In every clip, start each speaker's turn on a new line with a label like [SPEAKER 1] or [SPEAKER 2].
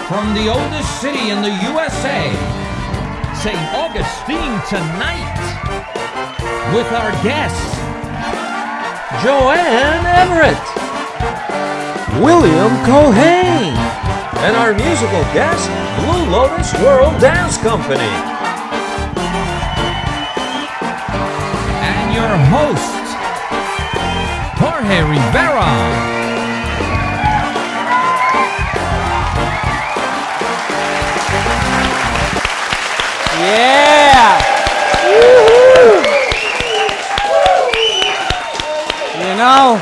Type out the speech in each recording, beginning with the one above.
[SPEAKER 1] from the oldest city in the USA, St. Augustine Tonight, with our guests, Joanne Everette, William Keohane, and our musical guest, Blue Lotus World Dance Company. And your host, Jorge Rivera.
[SPEAKER 2] Yeah! Woo-hoo. You know,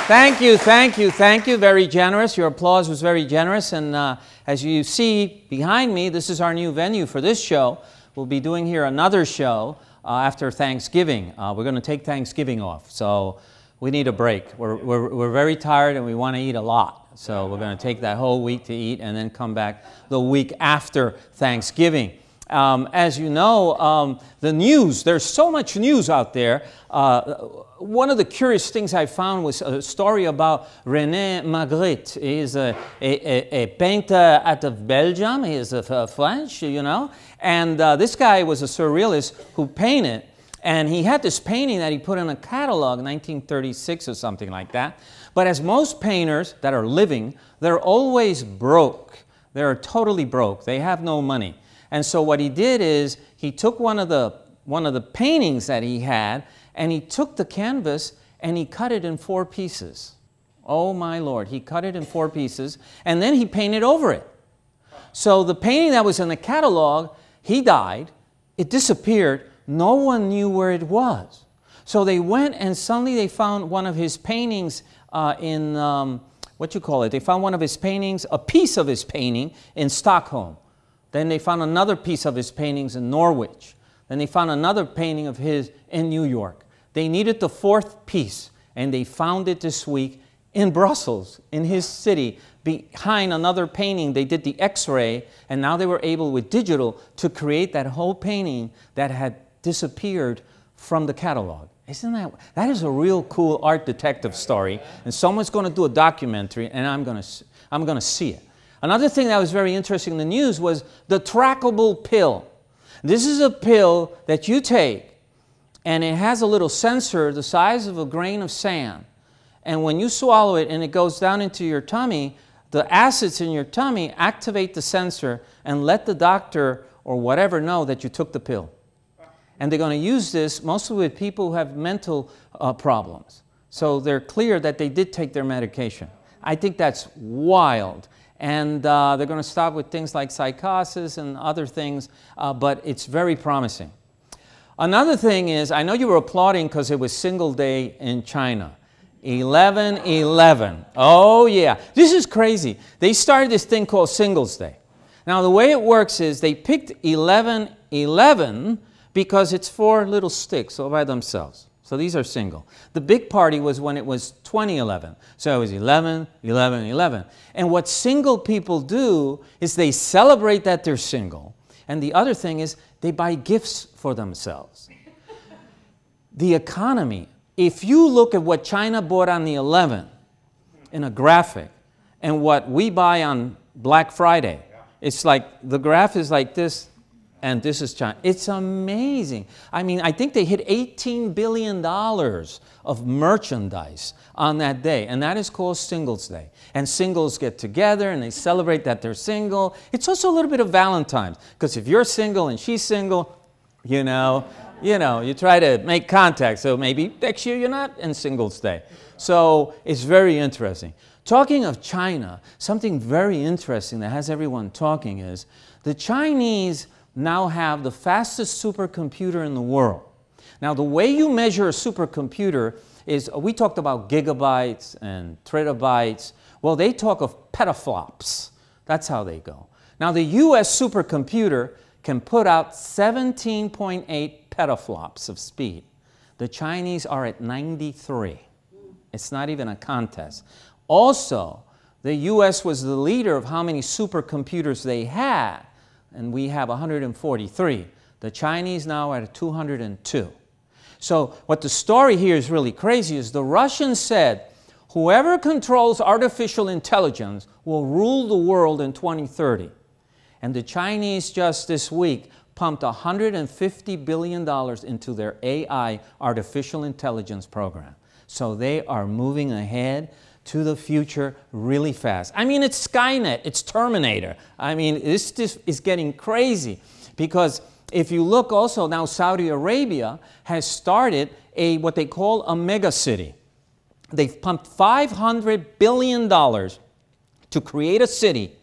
[SPEAKER 2] thank you. Very generous. Your applause was very generous. And as you see behind me, this is our new venue for this show. We'll be doing here another show after Thanksgiving. We're going to take Thanksgiving off, so we need a break. We're very tired and we want to eat a lot. So we're going to take that whole week to eat and then come back the week after Thanksgiving. As you know, the news, there's so much news out there. One of the curious things I found was a story about René Magritte. He's a painter out of Belgium. He is French, you know. And this guy was a surrealist who painted. And he had this painting that he put in a catalog in 1936 or something like that. But as most painters that are living, they're always broke. They're totally broke. They have no money. And so what he did is he took one of the paintings that he had, and he took the canvas and he cut it in 4 pieces. Oh my Lord, he cut it in 4 pieces, and then he painted over it. So the painting that was in the catalog, he died, it disappeared, no one knew where it was. So they went and suddenly they found one of his paintings they found one of his paintings, a piece of his painting in Stockholm. Then they found another piece of his paintings in Norwich. Then they found another painting of his in New York. They needed the 4th piece, and they found it this week in Brussels, in his city, behind another painting. They did the X-ray, and now they were able, with digital, to create that whole painting that had disappeared from the catalog. Isn't that is a real cool art detective story, and someone's going to do a documentary, and I'm going to see it. Another thing that was very interesting in the news was the trackable pill. This is a pill that you take, and it has a little sensor the size of a grain of sand. And when you swallow it and it goes down into your tummy, the acids in your tummy activate the sensor and let the doctor or whatever know that you took the pill. And they're going to use this mostly with people who have mental problems. So they're clear that they did take their medication. I think that's wild. And they're going to stop with things like psychosis and other things, but it's very promising. Another thing is, I know you were applauding because it was Single Day in China. 11/11. Oh yeah, this is crazy. They started this thing called Singles Day. Now the way it works is they picked 11/11 because it's 4 little sticks all by themselves. So these are single. The big party was when it was 2011. So it was 11, 11, 11. And what single people do is they celebrate that they're single. And the other thing is they buy gifts for themselves. The economy, if you look at what China bought on the 11th in a graphic and what we buy on Black Friday, it's like the graph is like this. And this is China. It's amazing. I mean, I think they hit $18 billion of merchandise on that day. And that is called Singles Day. And singles get together and they celebrate that they're single. It's also a little bit of Valentine's. Because if you're single and she's single, you try to make contact. So maybe next year you're not in Singles Day. So it's very interesting. Talking of China, something very interesting that has everyone talking is the Chinese now have the fastest supercomputer in the world. Now, the way you measure a supercomputer is, we talked about gigabytes and terabytes. Well, they talk of petaflops. That's how they go. Now, the US supercomputer can put out 17.8 petaflops of speed. The Chinese are at 93. It's not even a contest. Also, the US was the leader of how many supercomputers they had. And we have 143. The Chinese now are at 202. So what the story here is really crazy is the Russians said, Whoever controls artificial intelligence will rule the world in 2030. And the Chinese just this week pumped $150 billion into their AI, artificial intelligence program. So they are moving ahead to the future really fast. I mean, it's Skynet, it's Terminator. I mean, this is getting crazy because if you look also now, Saudi Arabia has started what they call a mega city. They've pumped $500 billion to create a city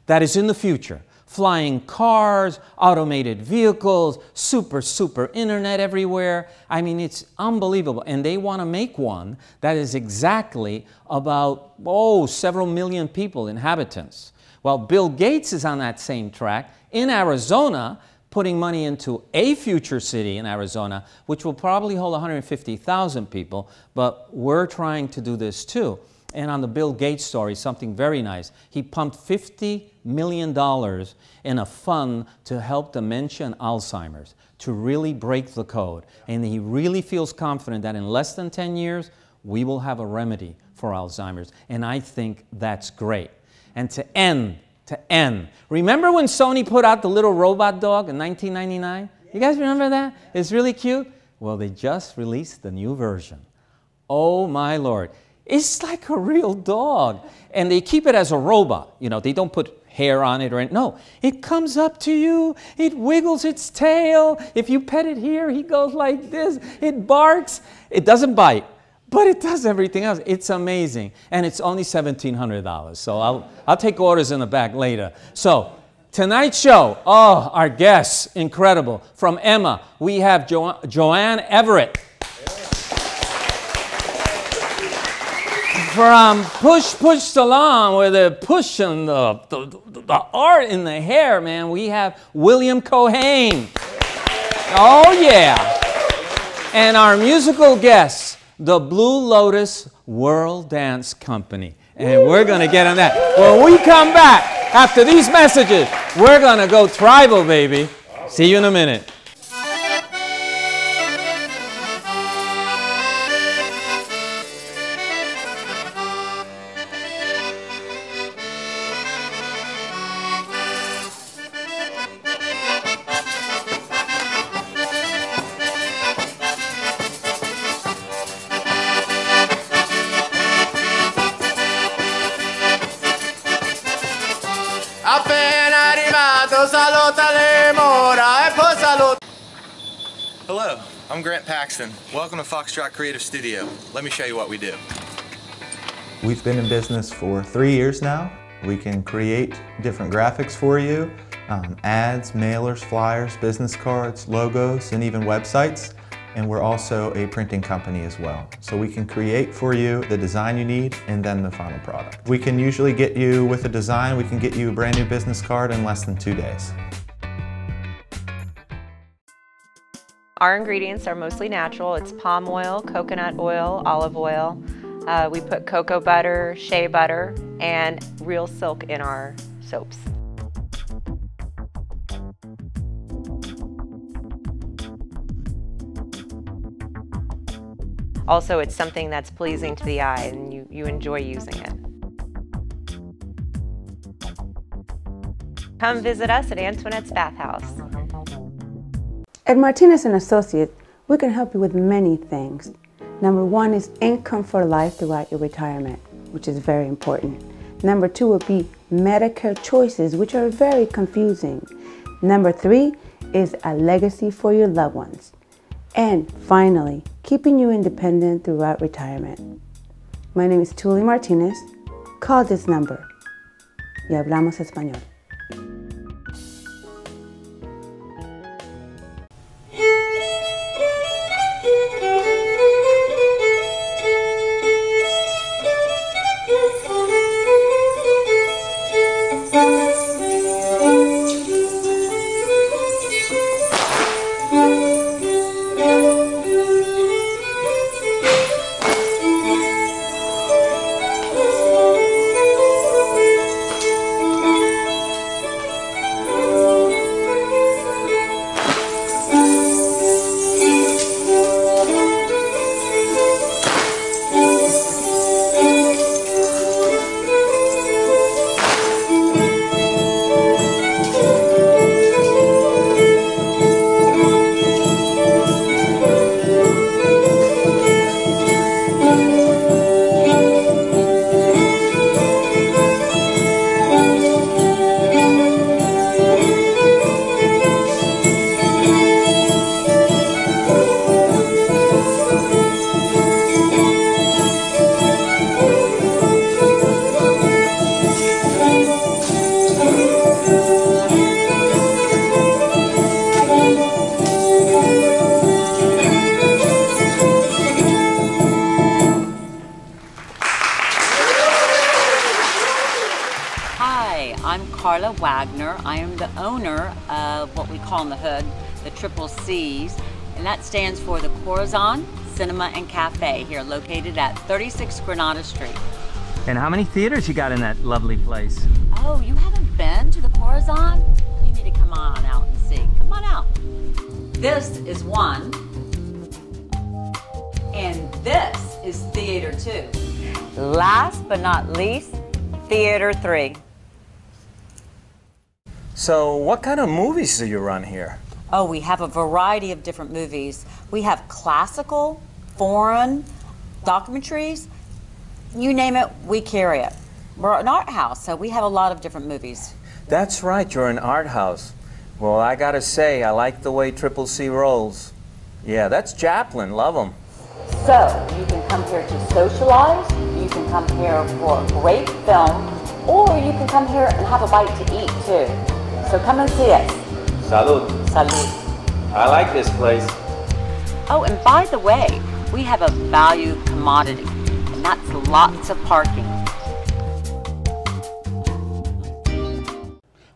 [SPEAKER 2] that is in the future. Flying cars, automated vehicles, super internet everywhere. I mean, it's unbelievable. And they want to make one that is exactly about, several million people, inhabitants. Well, Bill Gates is on that same track in Arizona, putting money into a future city in Arizona, which will probably hold 150,000 people, but we're trying to do this too. And on the Bill Gates story, something very nice. He pumped $50 million in a fund to help dementia and Alzheimer's, to really break the code. And he really feels confident that in less than 10 years, we will have a remedy for Alzheimer's. And I think that's great. And to end, remember when Sony put out the little robot dog in 1999? You guys remember that? It's really cute. Well, they just released the new version. Oh my Lord. It's like a real dog. And they keep it as a robot. You know, they don't put hair on it or anything. No, it comes up to you. It wiggles its tail. If you pet it here, he goes like this. It barks. It doesn't bite, but it does everything else. It's amazing. And it's only $1,700. So I'll take orders in the back later. So tonight's show, our guests, incredible. From Emma, we have Joanne Everette. From Push Salon, where they're pushing the art in the hair, man, we have William Keohane. Oh, yeah. And our musical guests, the Blue Lotus World Dance Company. And we're going to get on that. When we come back, after these messages, we're going to go tribal, baby. See you in a minute.
[SPEAKER 3] Hello, I'm Grant Paxton. Welcome to Foxtrot Creative Studio. Let me show you what we do.
[SPEAKER 4] We've been in business for 3 years now. We can create different graphics for you, ads, mailers, flyers, business cards, logos, and even websites. And we're also a printing company as well. So we can create for you the design you need and then the final product. We can usually get you with a design, we can get you a brand new business card in less than 2 days.
[SPEAKER 5] Our ingredients are mostly natural. It's palm oil, coconut oil, olive oil. We put cocoa butter, shea butter, and real silk in our soaps. Also, it's something that's pleasing to the eye and you enjoy using it. Come visit us at Antoinette's Bathhouse.
[SPEAKER 6] At Martinez & Associates, we can help you with many things. Number one is income for life throughout your retirement, which is very important. Number two would be Medicare choices, which are very confusing. Number three is a legacy for your loved ones. And finally, keeping you independent throughout retirement. My name is Tuly Martinez. Call this number y hablamos español.
[SPEAKER 7] Hi, I'm Carla Wagner. I am the owner of what we call in the hood the Triple C's, and that stands for the Corazon Cinema and Cafe, here located at 36 Granada Street.
[SPEAKER 2] And how many theaters you got in that lovely place?
[SPEAKER 7] Oh, you haven't been to the Corazon? You need to come on out and see. Come on out. This is one, and this is Theater 2. Last but not least, Theater 3.
[SPEAKER 8] So what kind of movies do you run here?
[SPEAKER 7] Oh, we have a variety of different movies. We have classical, foreign, documentaries, you name it, we carry it. We're an art house, so we have a lot of different movies.
[SPEAKER 8] That's right, you're an art house. Well, I gotta say, I like the way Triple C rolls. Yeah, that's Chaplin, love him.
[SPEAKER 7] So, you can come here to socialize, you can come here for a great film, or you can come here and have a bite to eat too. So come and see us.
[SPEAKER 8] Salud.
[SPEAKER 7] Salud.
[SPEAKER 8] I like this place.
[SPEAKER 7] Oh, and by the way, we have a value commodity, and that's lots of parking.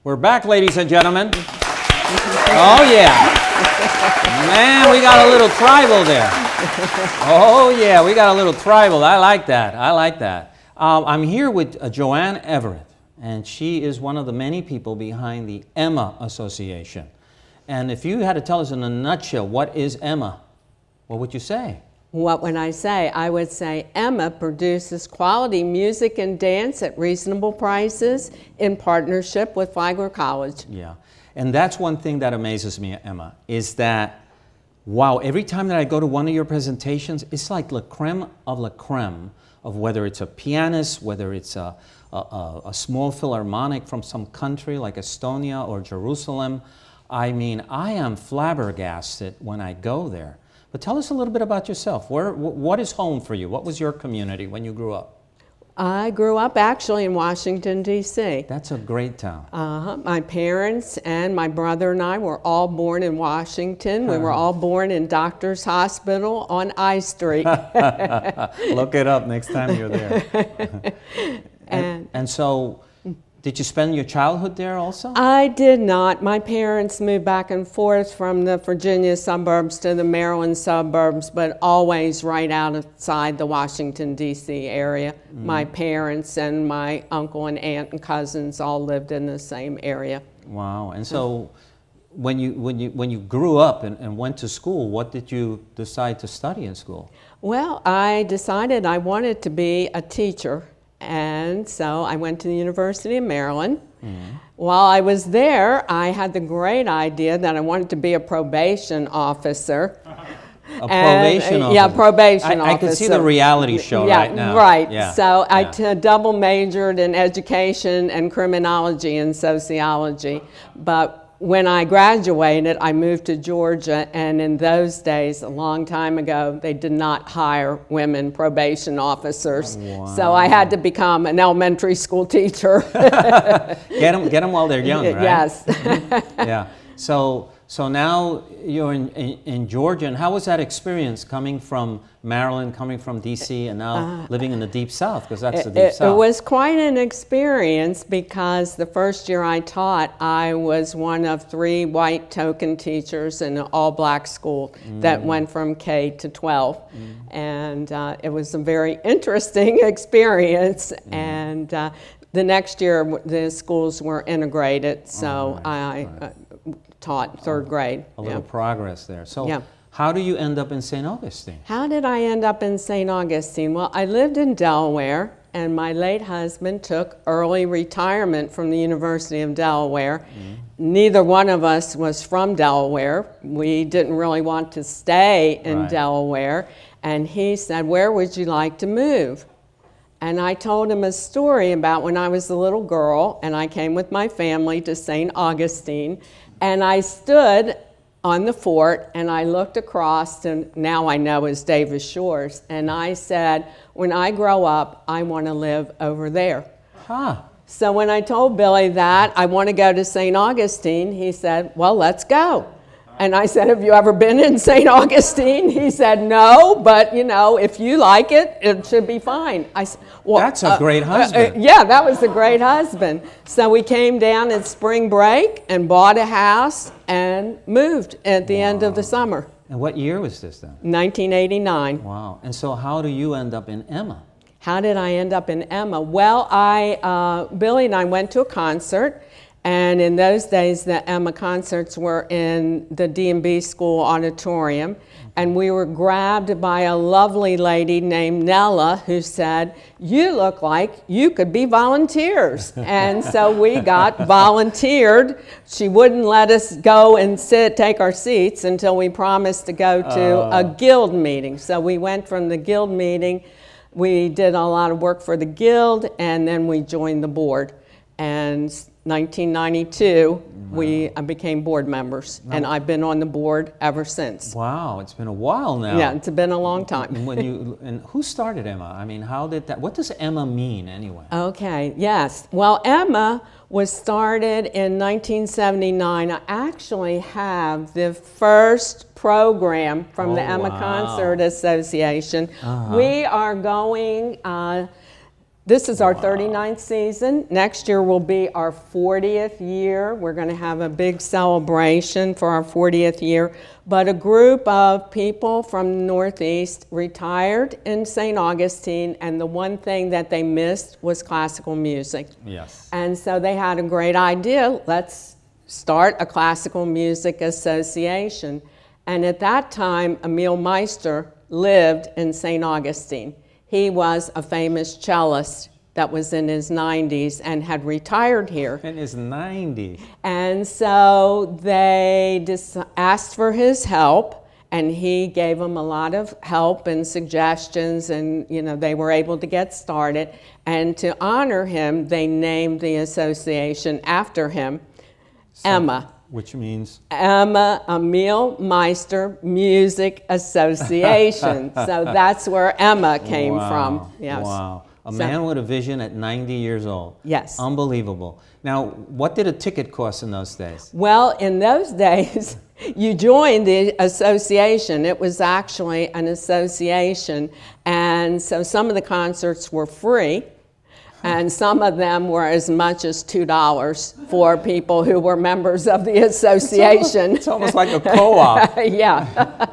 [SPEAKER 2] We're back, ladies and gentlemen. Oh, yeah. Man, we got a little tribal there. Oh, yeah, we got a little tribal. I like that. I like that. I'm here with Joanne Everette, and she is one of the many people behind the Emma Association. And if you had to tell us in a nutshell, what is Emma? What would you say?
[SPEAKER 9] What would I say? I would say Emma produces quality music and dance at reasonable prices in partnership with Flagler College.
[SPEAKER 2] Yeah, and that's one thing that amazes me, Emma, is that, wow, every time that I go to one of your presentations, it's like la creme of whether it's a pianist, whether it's a small philharmonic from some country like Estonia or Jerusalem. I mean, I am flabbergasted when I go there. But tell us a little bit about yourself. What is home for you? What was your community when you grew up?
[SPEAKER 9] I grew up actually in Washington, D.C.
[SPEAKER 2] That's a great town.
[SPEAKER 9] My parents and my brother and I were all born in Washington. We were all born in Doctor's Hospital on I Street.
[SPEAKER 2] Look it up next time you're there. and so, did you spend your childhood there also?
[SPEAKER 9] I did not. My parents moved back and forth from the Virginia suburbs to the Maryland suburbs, but always right outside the Washington, D.C. area. My parents and my uncle and aunt and cousins all lived in the same area.
[SPEAKER 2] Wow. And so when you grew up and went to school, what did you decide to study in school?
[SPEAKER 9] Well, I decided I wanted to be a teacher. And so I went to the University of Maryland. While I was there, I had the great idea that I wanted to be a probation officer.
[SPEAKER 2] A probation officer?
[SPEAKER 9] Yeah, probation officer.
[SPEAKER 2] I can see the reality show right now.
[SPEAKER 9] Right.
[SPEAKER 2] Yeah.
[SPEAKER 9] So I double majored in education and criminology and sociology. But when I graduated, I moved to Georgia, and in those days, a long time ago, they did not hire women probation officers. Wow. So I had to become an elementary school teacher.
[SPEAKER 2] Get them while they're young, right?
[SPEAKER 9] Yes.
[SPEAKER 2] Yeah. So now you're in Georgia, and how was that experience coming from Maryland, coming from D.C., and now living in the Deep South, because that's the Deep South?
[SPEAKER 9] It was quite an experience because the first year I taught, I was one of 3 white token teachers in an all-black school that went from K to 12. And it was a very interesting experience. And the next year, the schools were integrated, so I taught 3rd grade.
[SPEAKER 2] A little progress there. So
[SPEAKER 9] yeah.
[SPEAKER 2] How do you end up in St. Augustine?
[SPEAKER 9] How did I end up in St. Augustine? Well, I lived in Delaware, and my late husband took early retirement from the University of Delaware. Neither one of us was from Delaware. We didn't really want to stay in Delaware. And he said, "Where would you like to move?" And I told him a story about when I was a little girl, and I came with my family to St. Augustine. And I stood on the fort, and I looked across, and now I know is Davis Shores, and I said, when I grow up, I want to live over there. So when I told Billy that I want to go to St. Augustine, he said, well, let's go. And I said, have you ever been in St. Augustine? He said, no, but, you know, if you like it, it should be fine. I said, well,
[SPEAKER 2] that's a great husband.
[SPEAKER 9] Yeah, that was a great husband. So we came down at spring break and bought a house and moved at the end of the summer.
[SPEAKER 2] And what year was this then?
[SPEAKER 9] 1989.
[SPEAKER 2] Wow. And so how do you end up in Emma?
[SPEAKER 9] How did I end up in Emma? Well, Billy and I went to a concert. And in those days, the Emma concerts were in the D&B School auditorium. And we were grabbed by a lovely lady named Nella who said, you look like you could be volunteers. And so we got volunteered. She wouldn't let us go and take our seats until we promised to go to a guild meeting. So we went from the guild meeting. We did a lot of work for the guild, and then we joined the board. And 1992, we became board members, and I've been on the board ever since.
[SPEAKER 2] Wow, it's been a while now.
[SPEAKER 9] Yeah, it's been a long time.
[SPEAKER 2] And who started Emma? I mean, how did that? What does Emma mean anyway?
[SPEAKER 9] Okay, yes. Well, Emma was started in 1979. I actually have the first program from the Emma Concert Association. We are going. This is our 39th season. Next year will be our 40th year. We're going to have a big celebration for our 40th year. But a group of people from the Northeast retired in St. Augustine, and the one thing that they missed was classical music.
[SPEAKER 2] Yes.
[SPEAKER 9] And so they had a great idea. Let's start a classical music association. And at that time, Emil Meister lived in St. Augustine. He was a famous cellist that was in his 90s and had retired here.
[SPEAKER 2] In his 90s.
[SPEAKER 9] And so they asked for his help, and he gave them a lot of help and suggestions, and you know, they were able to get started. And to honor him, they named the association after him, Emma.
[SPEAKER 2] Which means?
[SPEAKER 9] Emma Emil Meister Music Association. So that's where Emma came from. Yes.
[SPEAKER 2] Wow. A man with a vision at 90 years old.
[SPEAKER 9] Yes.
[SPEAKER 2] Unbelievable. Now, what did a ticket cost in those days?
[SPEAKER 9] Well, in those days, you joined the association. It was actually an association. And so some of the concerts were free. And some of them were as much as $2 for people who were members of the association.
[SPEAKER 2] It's almost like a co-op.
[SPEAKER 9] Yeah.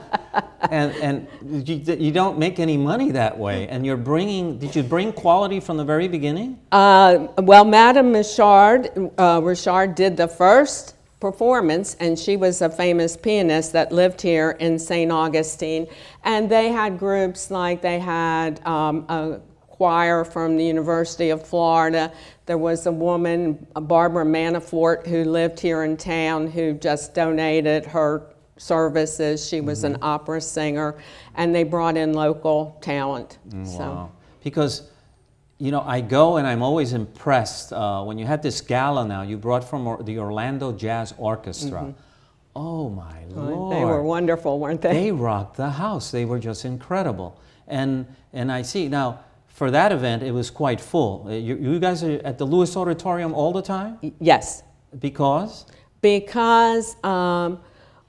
[SPEAKER 2] And you don't make any money that way. And you're bringing, did you bring quality from the very beginning?
[SPEAKER 9] Well, Madame Richard did the first performance, and she was a famous pianist that lived here in St. Augustine. And they had groups like they had a choir from the University of Florida. There was a woman, Barbara Manafort, who lived here in town, who just donated her services. She was an opera singer, and they brought in local talent.
[SPEAKER 2] Wow.
[SPEAKER 9] So.
[SPEAKER 2] Because, you know, I go and I'm always impressed. When you had this gala now, you brought from the Orlando Jazz Orchestra. Oh my Lord.
[SPEAKER 9] They were wonderful, weren't they?
[SPEAKER 2] They rocked the house. They were just incredible. And I see now, for that event, it was quite full. You guys are at the Lewis Auditorium all the time?
[SPEAKER 9] Yes.
[SPEAKER 2] Because?
[SPEAKER 9] Because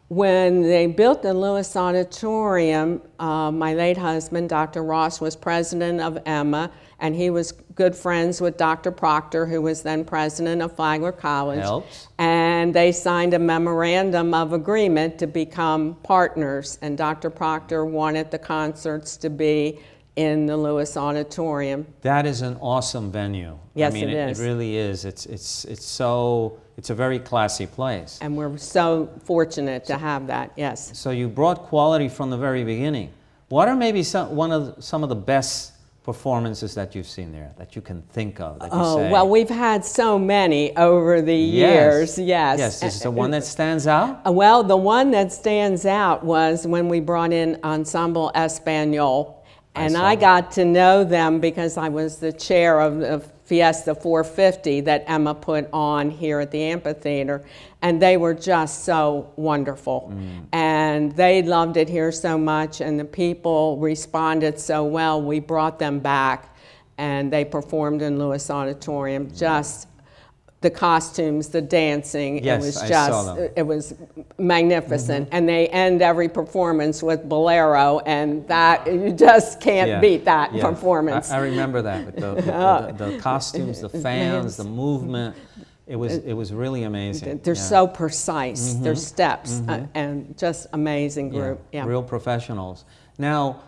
[SPEAKER 9] when they built the Lewis Auditorium, my late husband, Dr. Ross, was president of Emma, and he was good friends with Dr. Proctor, who was then president of Flagler College.
[SPEAKER 2] Helps.
[SPEAKER 9] And they signed a memorandum of agreement to become partners, and Dr. Proctor wanted the concerts to be in the Lewis Auditorium.
[SPEAKER 2] That is an awesome venue.
[SPEAKER 9] Yes,
[SPEAKER 2] I mean,
[SPEAKER 9] it is.
[SPEAKER 2] It really is. It's a very classy place.
[SPEAKER 9] And we're so fortunate to have that, yes.
[SPEAKER 2] So you brought quality from the very beginning. What are maybe some of the best performances that you've seen there, that you can think of, that you say?
[SPEAKER 9] Well, we've had so many over the years, yes.
[SPEAKER 2] Yes, is there one that stands out?
[SPEAKER 9] Well, the one that stands out was when we brought in Ensemble Espanol. And I got to know them because I was the chair of Fiesta 450 that Emma put on here at the amphitheater. And they were just so wonderful. And they loved it here so much, and the people responded so well. We brought them back, and they performed in Lewis Auditorium. Just the costumes, the dancing.
[SPEAKER 2] Yes,
[SPEAKER 9] it was
[SPEAKER 2] I
[SPEAKER 9] just,
[SPEAKER 2] saw them.
[SPEAKER 9] it was magnificent. And they end every performance with Bolero, and that, you just can't beat that performance.
[SPEAKER 2] I remember that, with the costumes, the fans, the movement. It was really amazing.
[SPEAKER 9] They're so precise. Their steps, and just amazing group. Yeah.
[SPEAKER 2] Real professionals. Now,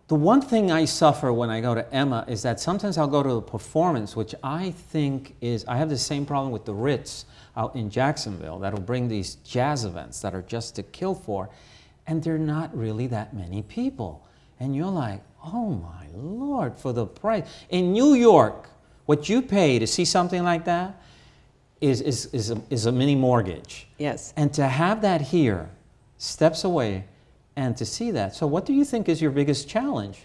[SPEAKER 2] the one thing I suffer when I go to Emma is that sometimes I'll go to a performance, which I think is, I have the same problem with the Ritz out in Jacksonville, that'll bring these jazz events that are just to kill for, and they're not really that many people. And you're like, oh my Lord, for the price. In New York, what you pay to see something like that is a mini mortgage.
[SPEAKER 9] Yes.
[SPEAKER 2] And to have that here, steps away, and to see that. So what do you think is your biggest challenge?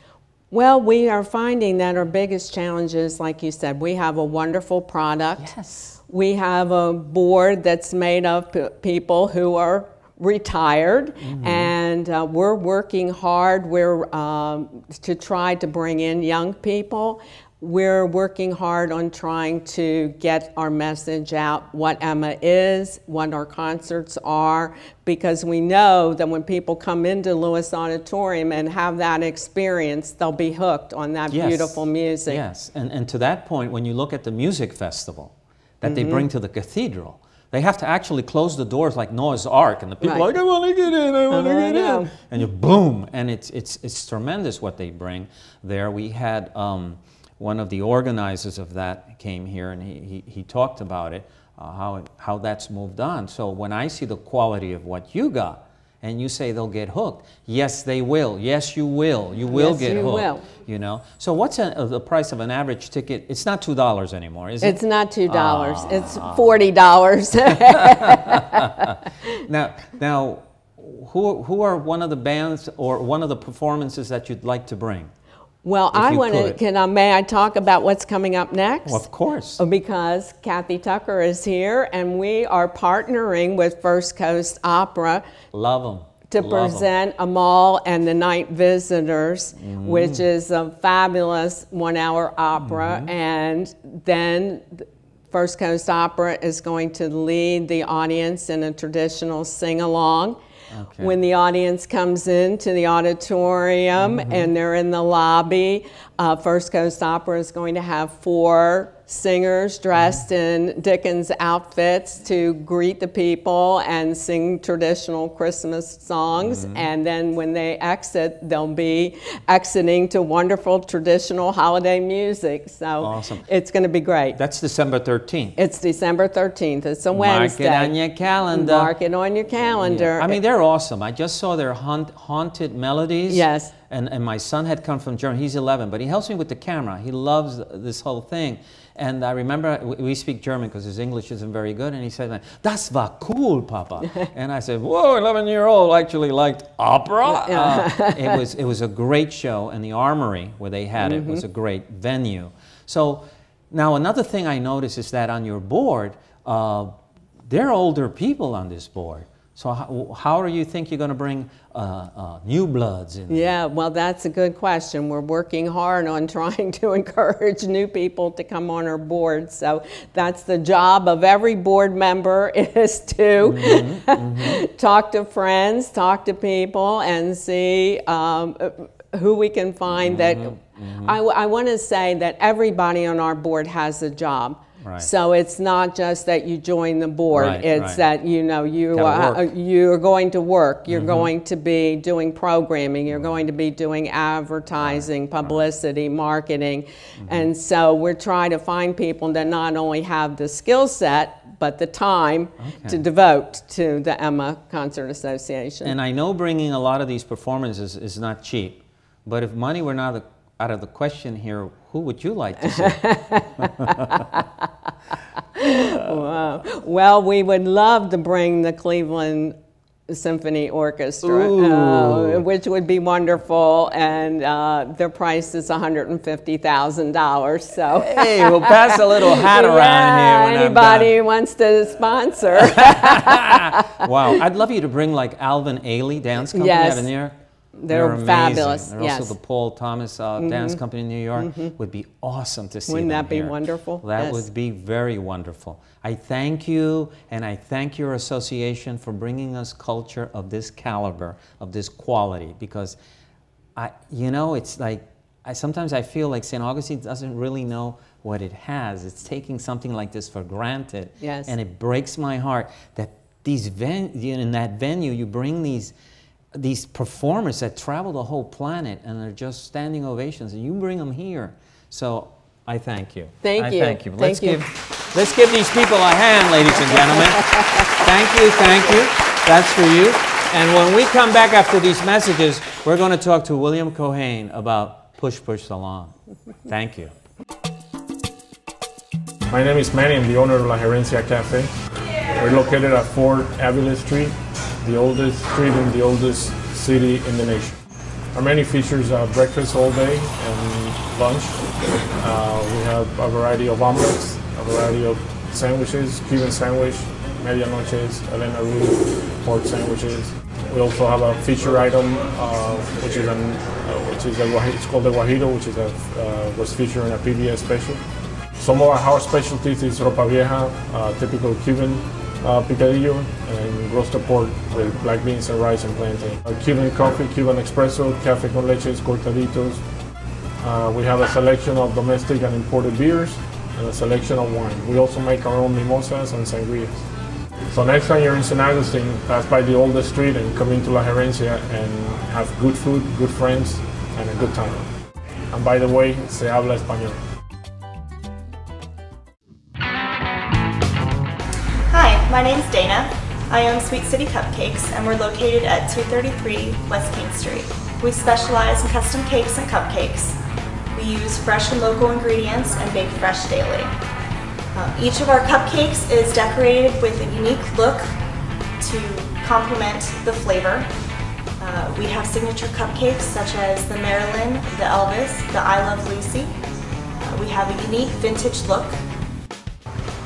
[SPEAKER 9] Well, we are finding that our biggest challenge is, like you said, we have a wonderful product.
[SPEAKER 2] Yes.
[SPEAKER 9] We have a board that's made of people who are retired, and we're working hard. We're to try to bring in young people. We're working hard on trying to get our message out, what Emma is, what our concerts are, because we know that when people come into Lewis Auditorium and have that experience, they'll be hooked on that beautiful music.
[SPEAKER 2] Yes, and to that point, when you look at the music festival that they bring to the cathedral, they have to actually close the doors like Noah's Ark, and the people are like, I want to get in, I want to get in. And you boom, and it's tremendous what they bring there. We had one of the organizers of that came here, and he talked about it, how that's moved on. So when I see the quality of what you got, and you say they'll get hooked, yes, they will. Yes, you will. You will get hooked. Will. You know. So what's the price of an average ticket? It's not $2 anymore, is it?
[SPEAKER 9] It's not $2. It's $40.
[SPEAKER 2] Now, who are one of the bands or one of the performances that you'd like to bring?
[SPEAKER 9] Well, may I talk about what's coming up next?
[SPEAKER 2] Well, of course.
[SPEAKER 9] Because Kathy Tucker is here, and we are partnering with First Coast Opera.
[SPEAKER 2] Love them.
[SPEAKER 9] To present Amal and the Night Visitors, which is a fabulous one-hour opera. And then First Coast Opera is going to lead the audience in a traditional sing-along. Okay. When the audience comes into the auditorium and they're in the lobby, First Coast Opera is going to have 4 singers dressed in Dickens outfits to greet the people and sing traditional Christmas songs. And then when they exit, they'll be exiting to wonderful traditional holiday music. So it's going to be great.
[SPEAKER 2] That's December 13th.
[SPEAKER 9] It's December 13th. It's a Wednesday.
[SPEAKER 2] Mark it on your calendar.
[SPEAKER 9] Mark it on your calendar.
[SPEAKER 2] Yeah. I mean, they're awesome. I just saw their Haunted Melodies.
[SPEAKER 9] Yes.
[SPEAKER 2] And my son had come from Germany. He's 11, but he helps me with the camera. He loves this whole thing. And I remember we speak German because his English isn't very good. And he said, "Das war cool, Papa." And I said, "Whoa, 11-year-old actually liked opera." It was a great show, and the Armory where they had it was a great venue. So now another thing I noticed is that on your board, there are older people on this board. So how do you think you're going to bring new bloods in?
[SPEAKER 9] Yeah, well, that's a good question. We're working hard on trying to encourage new people to come on our board. So that's the job of every board member, is to talk to friends, talk to people, and see who we can find that. I want to say that everybody on our board has a job. Right. So it's not just that you join the board. It's that you are going to work. You're going to be doing programming. You're going to be doing advertising, publicity, marketing, and so we're trying to find people that not only have the skill set but the time to devote to the Emma Concert Association.
[SPEAKER 2] And I know bringing a lot of these performances is not cheap, but if money were not out of the question here, who would you like to see?
[SPEAKER 9] Well, we would love to bring the Cleveland Symphony Orchestra, which would be wonderful, and their price is $150,000. So
[SPEAKER 2] hey, we'll pass a little hat around here.
[SPEAKER 9] Anybody who wants to sponsor.
[SPEAKER 2] Wow, I'd love you to bring like Alvin Ailey Dance Company out of New York.
[SPEAKER 9] They're
[SPEAKER 2] amazing.
[SPEAKER 9] fabulous.
[SPEAKER 2] They're
[SPEAKER 9] yes.
[SPEAKER 2] also the Paul Thomas Dance Company in New York. Would be awesome to see
[SPEAKER 9] Wouldn't
[SPEAKER 2] them
[SPEAKER 9] that be
[SPEAKER 2] here.
[SPEAKER 9] wonderful?
[SPEAKER 2] That
[SPEAKER 9] Yes.
[SPEAKER 2] would be very wonderful. I thank you, and I thank your association for bringing us culture of this caliber, of this quality, because it's like, sometimes I feel like St. Augustine doesn't really know what it has. It's taking something like this for granted.
[SPEAKER 9] Yes.
[SPEAKER 2] And it breaks my heart that in that venue, you bring these performers that travel the whole planet and they're just standing ovations, and you bring them here. So I thank you.
[SPEAKER 9] Thank you.
[SPEAKER 2] Thank you.
[SPEAKER 9] Thank you.
[SPEAKER 2] Let's give these people a hand, ladies and gentlemen. Thank you, thank you. That's for you. And when we come back after these messages, we're going to talk to William Keohane about Push Salon. Thank you.
[SPEAKER 10] My name is Manny. I'm the owner of La Gerencia Cafe. We're located at 4 Avila Street, the oldest street in the oldest city in the nation. Our menu features breakfast all day and lunch. We have a variety of omelets, a variety of sandwiches, Cuban sandwich, medianoches, Elena Rue, pork sandwiches. We also have a feature item, it's called the Guajiro, which is was featured in a PBS special. Some of our house specialties is ropa vieja, typical Cuban picadillo, and roasted pork with black beans and rice and plantain. Cuban coffee, Cuban espresso, café con leches, cortaditos. We have a selection of domestic and imported beers and a selection of wine. We also make our own mimosas and sangrias. So next time you're in St. Augustine, pass by the oldest street and come into La Gerencia and have good food, good friends, and a good time. And by the way, se habla español.
[SPEAKER 11] Hi, my name's Dana. I own Sweet City Cupcakes, and we're located at 233 West King Street. We specialize in custom cakes and cupcakes. We use fresh and local ingredients and bake fresh daily. Each of our cupcakes is decorated with a unique look to complement the flavor. We have signature cupcakes such as the Marilyn, the Elvis, the I Love Lucy. We have a unique vintage look.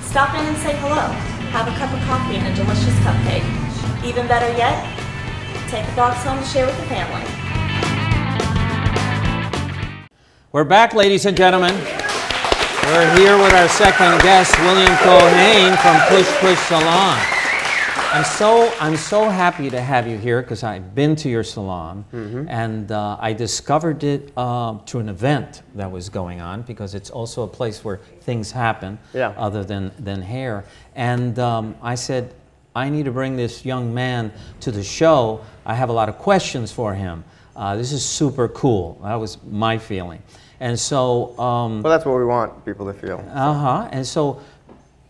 [SPEAKER 11] Stop in and say hello. Have a cup of coffee and a delicious cupcake. Even better yet, take the box home to share with the family.
[SPEAKER 2] We're back, ladies and gentlemen. We're here with our second guest, William Keohane from Push Salon. I'm so happy to have you here because I've been to your salon, and I discovered it through an event that was going on, because it's also a place where things happen other than hair. And I said, I need to bring this young man to the show. I have a lot of questions for him. This is super cool. That was my feeling. And so... well,
[SPEAKER 12] that's what we want people to feel.
[SPEAKER 2] And so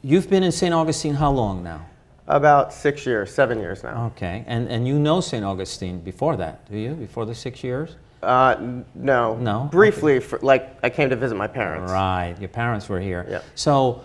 [SPEAKER 2] you've been in St. Augustine how long now?
[SPEAKER 12] About 6 years, 7 years now.
[SPEAKER 2] Okay. And you know St. Augustine before that, do you? Before the 6 years?
[SPEAKER 12] No.
[SPEAKER 2] No?
[SPEAKER 12] Briefly, okay. I came to visit my parents.
[SPEAKER 2] Right. Your parents were here.
[SPEAKER 12] Yeah.
[SPEAKER 2] So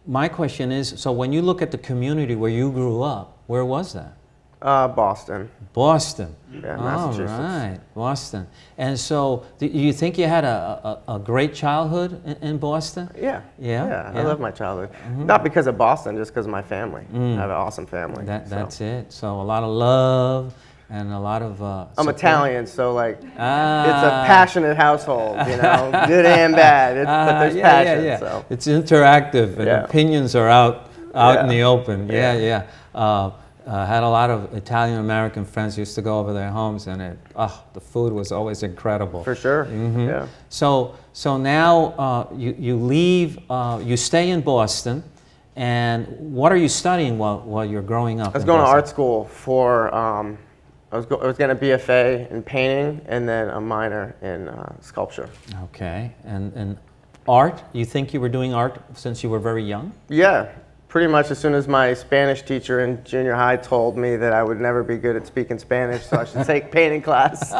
[SPEAKER 2] my question is, so when you look at the community where you grew up, where was that?
[SPEAKER 12] Boston.
[SPEAKER 2] Boston.
[SPEAKER 12] Yeah, Massachusetts.
[SPEAKER 2] All right, Boston. And so, do you think you had a great childhood in Boston?
[SPEAKER 12] Yeah.
[SPEAKER 2] Yeah?
[SPEAKER 12] I love my childhood. Not because of Boston, just because of my family. I have an awesome family.
[SPEAKER 2] That's it. So a lot of love and a lot of
[SPEAKER 12] I'm Italian, so like, it's a passionate household, you know, good and bad. But there's passion. So.
[SPEAKER 2] It's interactive, and opinions are out in the open. Had a lot of Italian-American friends who used to go over their homes, and the food was always incredible.
[SPEAKER 12] For sure, yeah.
[SPEAKER 2] So now you leave, you stay in Boston, and what are you studying while you're growing up?
[SPEAKER 12] I was going to art school for, I was getting a BFA in painting, and then a minor in sculpture.
[SPEAKER 2] Okay, and art, you think you were doing art since you were very young?
[SPEAKER 12] Yeah. Pretty much as soon as my Spanish teacher in junior high told me that I would never be good at speaking Spanish, so I should take painting class.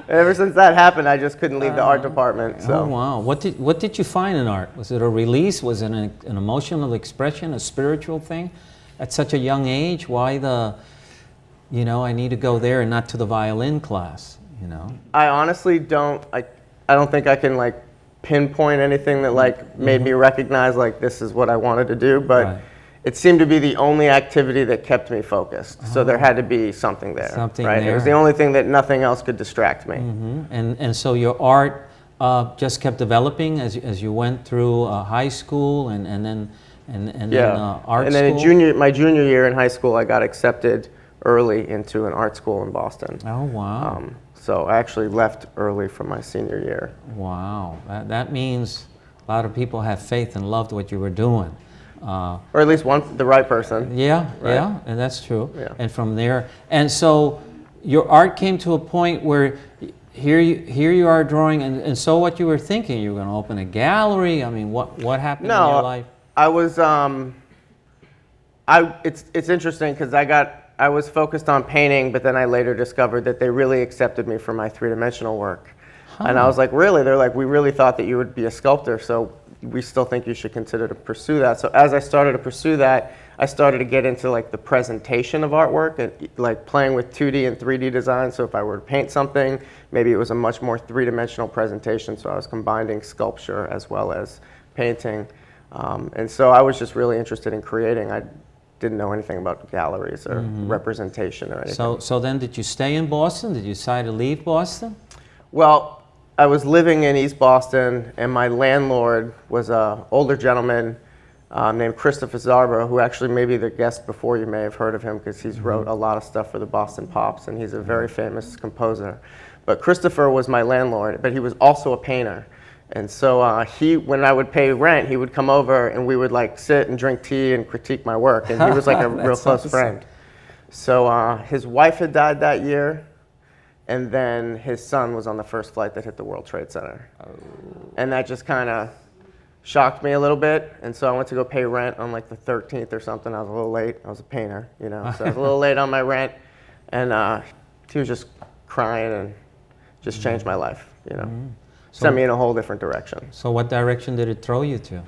[SPEAKER 12] Ever since that happened, I just couldn't leave the art department. So.
[SPEAKER 2] Oh, wow. What did you find in art? Was it a release? Was it an emotional expression, a spiritual thing? At such a young age, why I need to go there and not to the violin class, you know?
[SPEAKER 12] I honestly don't, I don't think I can pinpoint anything that made me recognize this is what I wanted to do, but it seemed to be the only activity that kept me focused. So there had to be something there.
[SPEAKER 2] Something
[SPEAKER 12] right?
[SPEAKER 2] there.
[SPEAKER 12] It was the only thing that nothing else could distract me.
[SPEAKER 2] And so your art just kept developing as you went through high school and then art
[SPEAKER 12] and then
[SPEAKER 2] school?
[SPEAKER 12] my junior year in high school, I got accepted early into an art school in Boston.
[SPEAKER 2] Oh, wow.
[SPEAKER 12] So I actually left early from my senior year.
[SPEAKER 2] Wow. That means a lot of people have faith and loved what you were doing.
[SPEAKER 12] Or at least the right person.
[SPEAKER 2] Yeah,
[SPEAKER 12] right?
[SPEAKER 2] yeah, and that's true.
[SPEAKER 12] Yeah.
[SPEAKER 2] And from there, and so your art came to a point where here you are drawing, and so what you were thinking, you were going to open a gallery? I mean, what happened in your life?
[SPEAKER 12] I was, it's interesting because I was focused on painting, but then I later discovered that they really accepted me for my three-dimensional work. And I was like, really? They're like, we really thought that you would be a sculptor, so we still think you should consider to pursue that. So as I started to pursue that, I started to get into like the presentation of artwork and like playing with 2D and 3D design. So if I were to paint something, maybe it was a much more three-dimensional presentation. So I was combining sculpture as well as painting. And so I was just really interested in creating. I didn't know anything about galleries or representation or anything.
[SPEAKER 2] So then did you stay in Boston? Did you decide to leave Boston?
[SPEAKER 12] Well, I was living in East Boston, and my landlord was an older gentleman named Christopher Zarborough, who actually maybe the guest before you may have heard of him because he's wrote a lot of stuff for the Boston Pops, and he's a very famous composer. But Christopher was my landlord, but he was also a painter. And so when I would pay rent, he would come over and we would like sit and drink tea and critique my work. And he was like a real close friend. So his wife had died that year. And then his son was on the first flight that hit the World Trade Center. Oh. And that just kind of shocked me a little bit. And so I went to go pay rent on like the 13th or something. I was a little late. I was a painter, you know. So I was a little late on my rent. And he was just crying and just changed my life, you know. Sent me in a whole different direction.
[SPEAKER 2] So what direction did it throw you to?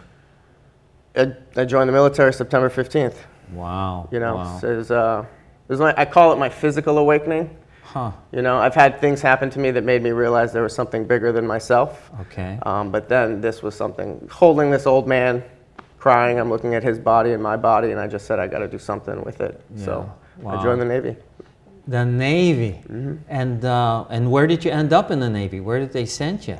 [SPEAKER 12] I joined the military September 15th.
[SPEAKER 2] Wow.
[SPEAKER 12] You know,
[SPEAKER 2] wow.
[SPEAKER 12] So it was I call it my physical awakening.
[SPEAKER 2] Huh.
[SPEAKER 12] You know, I've had things happen to me that made me realize there was something bigger than myself.
[SPEAKER 2] Okay.
[SPEAKER 12] But then this was something, holding this old man, crying, I'm looking at his body and my body, and I just said, I got to do something with it. Yeah. So I joined the Navy.
[SPEAKER 2] The Navy. And where did you end up in the Navy? Where did they send you?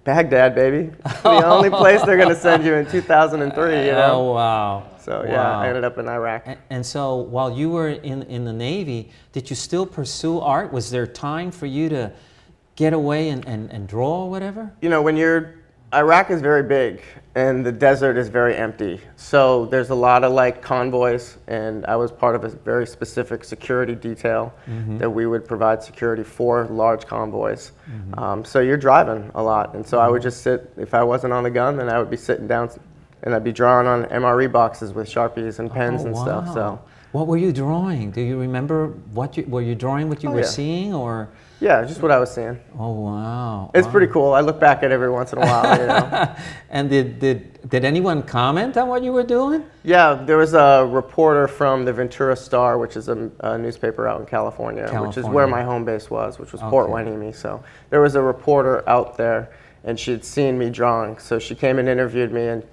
[SPEAKER 12] Baghdad, baby. The only place they're going to send you in 2003, you know?
[SPEAKER 2] Oh, wow.
[SPEAKER 12] So, yeah, I ended up in Iraq.
[SPEAKER 2] And so while you were in the Navy, did you still pursue art? Was there time for you to get away and draw or whatever?
[SPEAKER 12] You know, Iraq is very big, and the desert is very empty. So there's a lot of like convoys, and I was part of a very specific security detail that we would provide security for large convoys. So you're driving a lot, and so I would just sit, if I wasn't on the gun, then I would be sitting down and I'd be drawing on MRE boxes with Sharpies and pens and stuff. So
[SPEAKER 2] what were you drawing? Do you remember were you drawing what you were seeing, or?
[SPEAKER 12] Yeah, just what I was seeing.
[SPEAKER 2] Oh, wow.
[SPEAKER 12] It's pretty cool. I look back at it every once in a while, you know.
[SPEAKER 2] And did anyone comment on what you were doing?
[SPEAKER 12] Yeah, there was a reporter from the Ventura Star, which is a newspaper out in California, which is where my home base was, which was Port Hueneme. So there was a reporter out there, and she had seen me drawing. So she came and interviewed me, and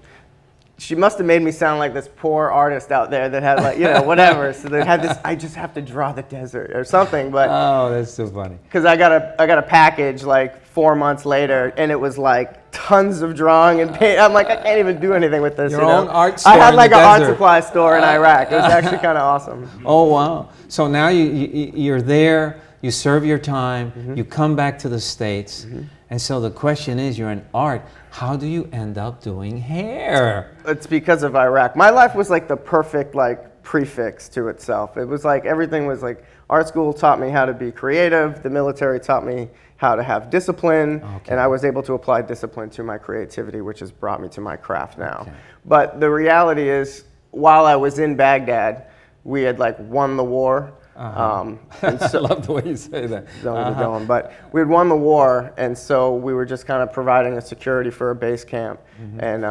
[SPEAKER 12] she must have made me sound like this poor artist out there that had like, you know, whatever. So they had this, I just have to draw the desert or something. But
[SPEAKER 2] oh, that's so funny.
[SPEAKER 12] Because I got a package like 4 months later, and it was like tons of drawing and paint. I'm like, I can't even do anything with this.
[SPEAKER 2] Your own art store.
[SPEAKER 12] I had like an art supply store in Iraq. It was actually kind of awesome.
[SPEAKER 2] Oh, wow. So now you're there, you serve your time, you come back to the States. And so the question is, you're in art. How do you end up doing hair?
[SPEAKER 12] It's because of Iraq. My life was like the perfect like prefix to itself. It was like everything was like art school taught me how to be creative. The military taught me how to have discipline. And I was able to apply discipline to my creativity, which has brought me to my craft now. But the reality is, while I was in Baghdad, we had like won the war.
[SPEAKER 2] And so, I love the way you say that.
[SPEAKER 12] But we had won the war, and so we were just kind of providing a security for a base camp. And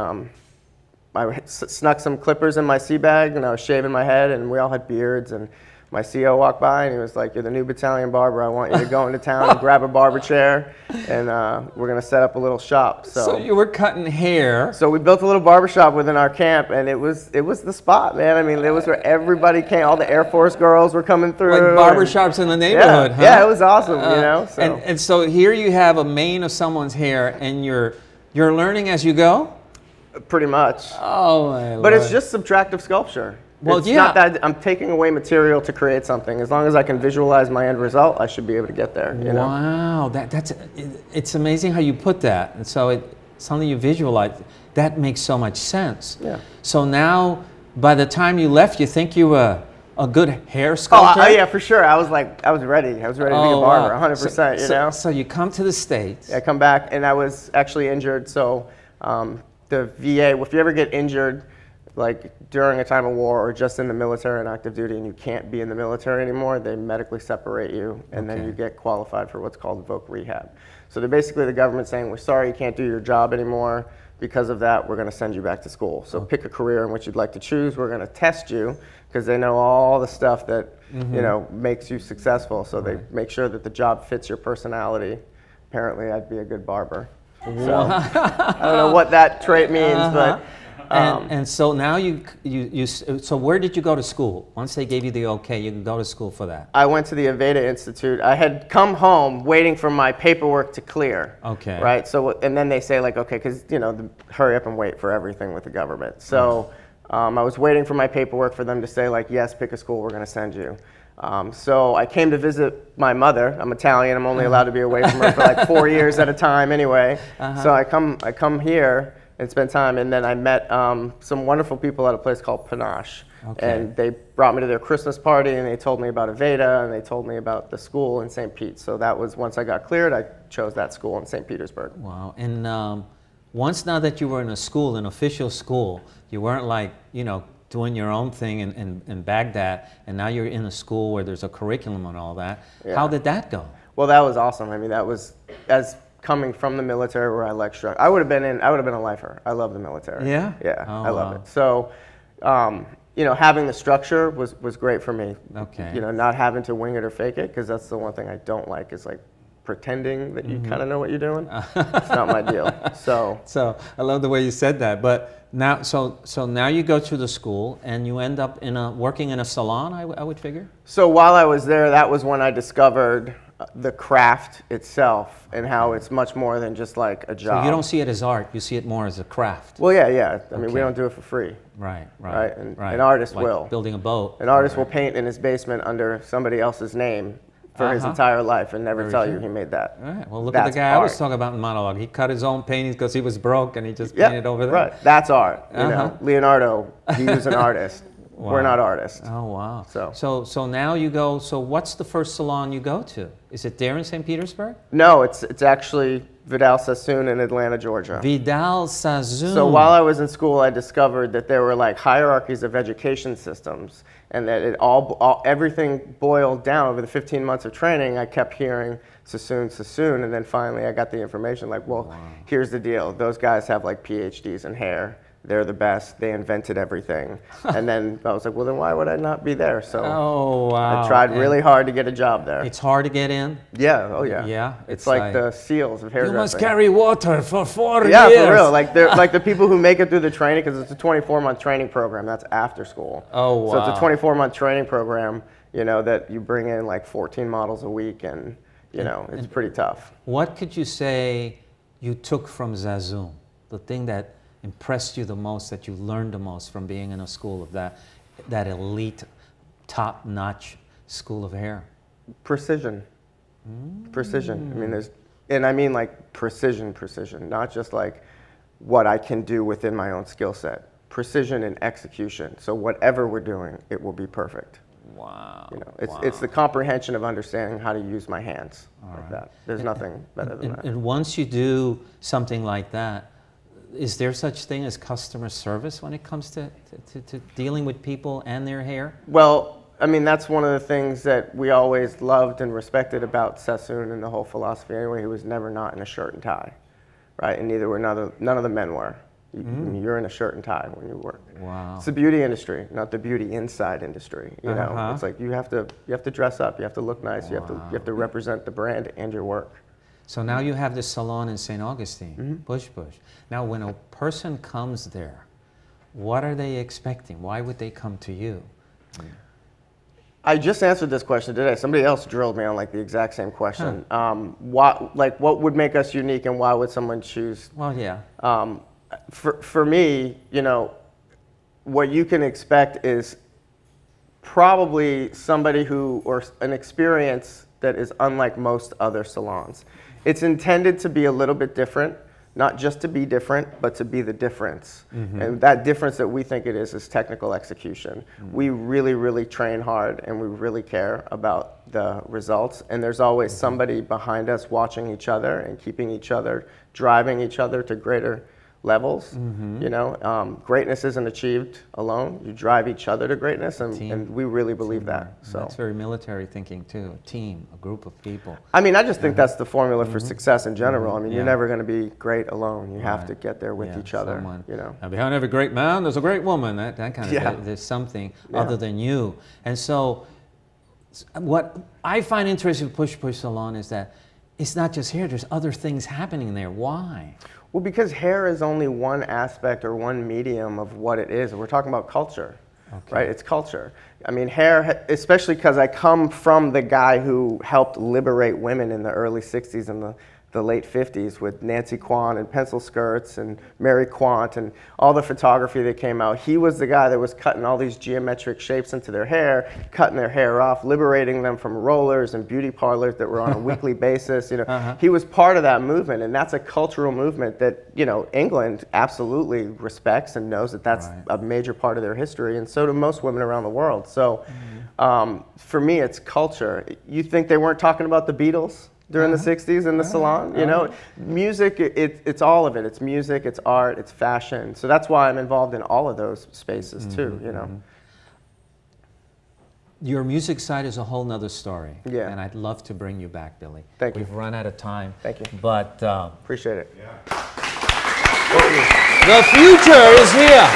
[SPEAKER 12] I snuck some clippers in my sea bag, and I was shaving my head, and we all had beards. And my CO walked by and he was like, "You're the new battalion barber. I want you to go into town and grab a barber chair, and we're going to set up a little shop."
[SPEAKER 2] So you were cutting hair.
[SPEAKER 12] So we built a little barber shop within our camp, and it was the spot, man. I mean, it was where everybody came. All the Air Force girls were coming through.
[SPEAKER 2] Like barber shops in the neighborhood, huh?
[SPEAKER 12] Yeah, it was awesome, you know. So.
[SPEAKER 2] And so here you have a mane of someone's hair, and you're learning as you go?
[SPEAKER 12] Pretty much.
[SPEAKER 2] Oh, my Lord.
[SPEAKER 12] But it's just subtractive sculpture.
[SPEAKER 2] Well,
[SPEAKER 12] it's not that I'm taking away material to create something. As long as I can visualize my end result, I should be able to get there. You know?
[SPEAKER 2] Wow, it's amazing how you put that. And so it's something you visualize. That makes so much sense.
[SPEAKER 12] Yeah.
[SPEAKER 2] So now, by the time you left, you think you were a good hair sculptor?
[SPEAKER 12] Oh, yeah, for sure. I was ready. I was ready to be a barber, 100%. You know.
[SPEAKER 2] So you come to the States.
[SPEAKER 12] I come back, and I was actually injured. So the VA, if you ever get injured, like during a time of war or just in the military and active duty, and you can't be in the military anymore, they medically separate you, and then you get qualified for what's called voc rehab. So they're basically the government saying, "We're sorry you can't do your job anymore. Because of that, we're going to send you back to school. So pick a career in which you'd like to choose. We're going to test you because they know all the stuff that you know makes you successful. So they make sure that the job fits your personality. Apparently, I'd be a good barber. So I don't know what that trait means, but
[SPEAKER 2] and so now so where did you go to school? Once they gave you the okay, you can go to school for that.
[SPEAKER 12] I went to the Aveda Institute. I had come home waiting for my paperwork to clear.
[SPEAKER 2] Okay.
[SPEAKER 12] Right. So and then they say like, okay, because you know, hurry up and wait for everything with the government. So I was waiting for my paperwork for them to say like, yes, pick a school, we're going to send you. So I came to visit my mother. I'm Italian. I'm only allowed to be away from her for like 4 years at a time anyway. So I come here and spend time, and then I met some wonderful people at a place called Panache. Okay. And they brought me to their Christmas party, and they told me about Aveda, and they told me about the school in St. Pete. So that was, once I got cleared, I chose that school in St. Petersburg.
[SPEAKER 2] Wow. And once now that you were in a school, an official school, you weren't like, you know, doing your own thing in Baghdad, and now you're in a school where there's a curriculum and all that. Yeah. How did that go?
[SPEAKER 12] Well, that was awesome. I mean, that was, as coming from the military where I like structure, I would have been a lifer. I love the military.
[SPEAKER 2] Yeah?
[SPEAKER 12] Yeah, I love it. So, you know, having the structure was great for me.
[SPEAKER 2] Okay.
[SPEAKER 12] You know, not having to wing it or fake it, because that's the one thing I don't like, is like pretending that you kind of know what you're doing. It's not my deal.
[SPEAKER 2] So I love the way you said that. But now, so now you go to the school and you end up working in a salon, I would figure?
[SPEAKER 12] So while I was there, that was when I discovered the craft itself and how it's much more than just like a job.
[SPEAKER 2] So you don't see it as art, you see it more as a craft.
[SPEAKER 12] Well, yeah. I mean, we don't do it for free.
[SPEAKER 2] Right.
[SPEAKER 12] And an artist
[SPEAKER 2] like
[SPEAKER 12] will.
[SPEAKER 2] Building a boat.
[SPEAKER 12] An artist will paint in his basement under somebody else's name for his entire life and never tell you he made that.
[SPEAKER 2] All right. Well, look at the guy I was talking about in monologue. He cut his own paintings because he was broke, and he just painted over there.
[SPEAKER 12] Right. That's art. You know, Leonardo, he was an artist.
[SPEAKER 2] Wow.
[SPEAKER 12] We're not artists.
[SPEAKER 2] Oh, wow.
[SPEAKER 12] So
[SPEAKER 2] now you go, so what's the first salon you go to? Is it there in St. Petersburg?
[SPEAKER 12] No, it's actually Vidal Sassoon in Atlanta, Georgia.
[SPEAKER 2] Vidal Sassoon.
[SPEAKER 12] So while I was in school, I discovered that there were like hierarchies of education systems, and that everything boiled down over the 15 months of training. I kept hearing Sassoon, Sassoon, and then finally I got the information like, well, here's the deal. Those guys have like PhDs in hair. They're the best. They invented everything. And then I was like, well, then why would I not be there? So I tried really hard to get a job there.
[SPEAKER 2] It's hard to get in?
[SPEAKER 12] Yeah. Oh, yeah.
[SPEAKER 2] Yeah?
[SPEAKER 12] It's like the SEALs of hairdressing.
[SPEAKER 2] You must carry water for 4 years.
[SPEAKER 12] Yeah, for real. Like, they're like the people who make it through the training, because it's a 24-month training program. That's after school.
[SPEAKER 2] Oh, wow.
[SPEAKER 12] So it's a 24-month training program, you know, that you bring in like 14 models a week, and, you know, it's pretty tough.
[SPEAKER 2] What could you say you took from Sassoon? The thing that impressed you the most, that you learned the most from being in a school of that elite, top-notch school of hair?
[SPEAKER 12] Precision. Precision. I mean like precision, not just like what I can do within my own skill set. Precision in execution. So whatever we're doing, it will be perfect.
[SPEAKER 2] Wow.
[SPEAKER 12] You know, it's the comprehension of understanding how to use my hands like that. There's nothing better than that.
[SPEAKER 2] And once you do something like that, is there such thing as customer service when it comes to dealing with people and their hair?
[SPEAKER 12] Well, I mean, that's one of the things that we always loved and respected about Sassoon and the whole philosophy anyway. He was never not in a shirt and tie, right? And neither were none of the men were. You're in a shirt and tie when you work.
[SPEAKER 2] Wow.
[SPEAKER 12] It's the beauty industry, not the beauty inside industry. You know, it's like you have to dress up, you have to look nice, you have to represent the brand and your work.
[SPEAKER 2] So now you have this salon in St. Augustine, Push. Now, when a person comes there, what are they expecting? Why would they come to you?
[SPEAKER 12] I just answered this question today. Somebody else drilled me on like the exact same question. What would make us unique, and why would someone choose?
[SPEAKER 2] Well, yeah.
[SPEAKER 12] For me, you know, what you can expect is probably somebody or an experience that is unlike most other salons. It's intended to be a little bit different, not just to be different, but to be the difference. And that difference that we think it is technical execution. We really, really train hard, and we really care about the results. And there's always somebody behind us watching each other and keeping each other, driving each other to greater levels. You know, greatness isn't achieved alone. You drive each other to greatness, and we really believe that. So
[SPEAKER 2] that's very military thinking too. A team, a group of people.
[SPEAKER 12] I mean, I just think that's the formula for success in general. I mean, you're never going to be great alone. You have to get there with each other. You know,
[SPEAKER 2] now behind every great man, there's a great woman. That kind of there's something other than you. And so, what I find interesting with Push Salon is that it's not just hair. There's other things happening there. Why?
[SPEAKER 12] Well, because hair is only one aspect or one medium of what it is. We're talking about culture, right? It's culture. I mean, hair, especially because I come from the guy who helped liberate women in the early 60s and the late 50s with Nancy Quan and pencil skirts and Mary Quant and all the photography that came out. He was the guy that was cutting all these geometric shapes into their hair, cutting their hair off, liberating them from rollers and beauty parlors that were on a weekly basis. You know, he was part of that movement, and that's a cultural movement that, you know, England absolutely respects and knows that that's a major part of their history, and so do most women around the world. So for me, it's culture. You think they weren't talking about the Beatles during the 60s in the salon? You know, music, it's all of it. It's music, it's art, it's fashion. So that's why I'm involved in all of those spaces too, you know.
[SPEAKER 2] Your music side is a whole nother story.
[SPEAKER 12] Yeah.
[SPEAKER 2] And I'd love to bring you back, Billy.
[SPEAKER 12] Thank you.
[SPEAKER 2] We've run out of time.
[SPEAKER 12] Thank you.
[SPEAKER 2] But
[SPEAKER 12] appreciate it.
[SPEAKER 2] The future is here.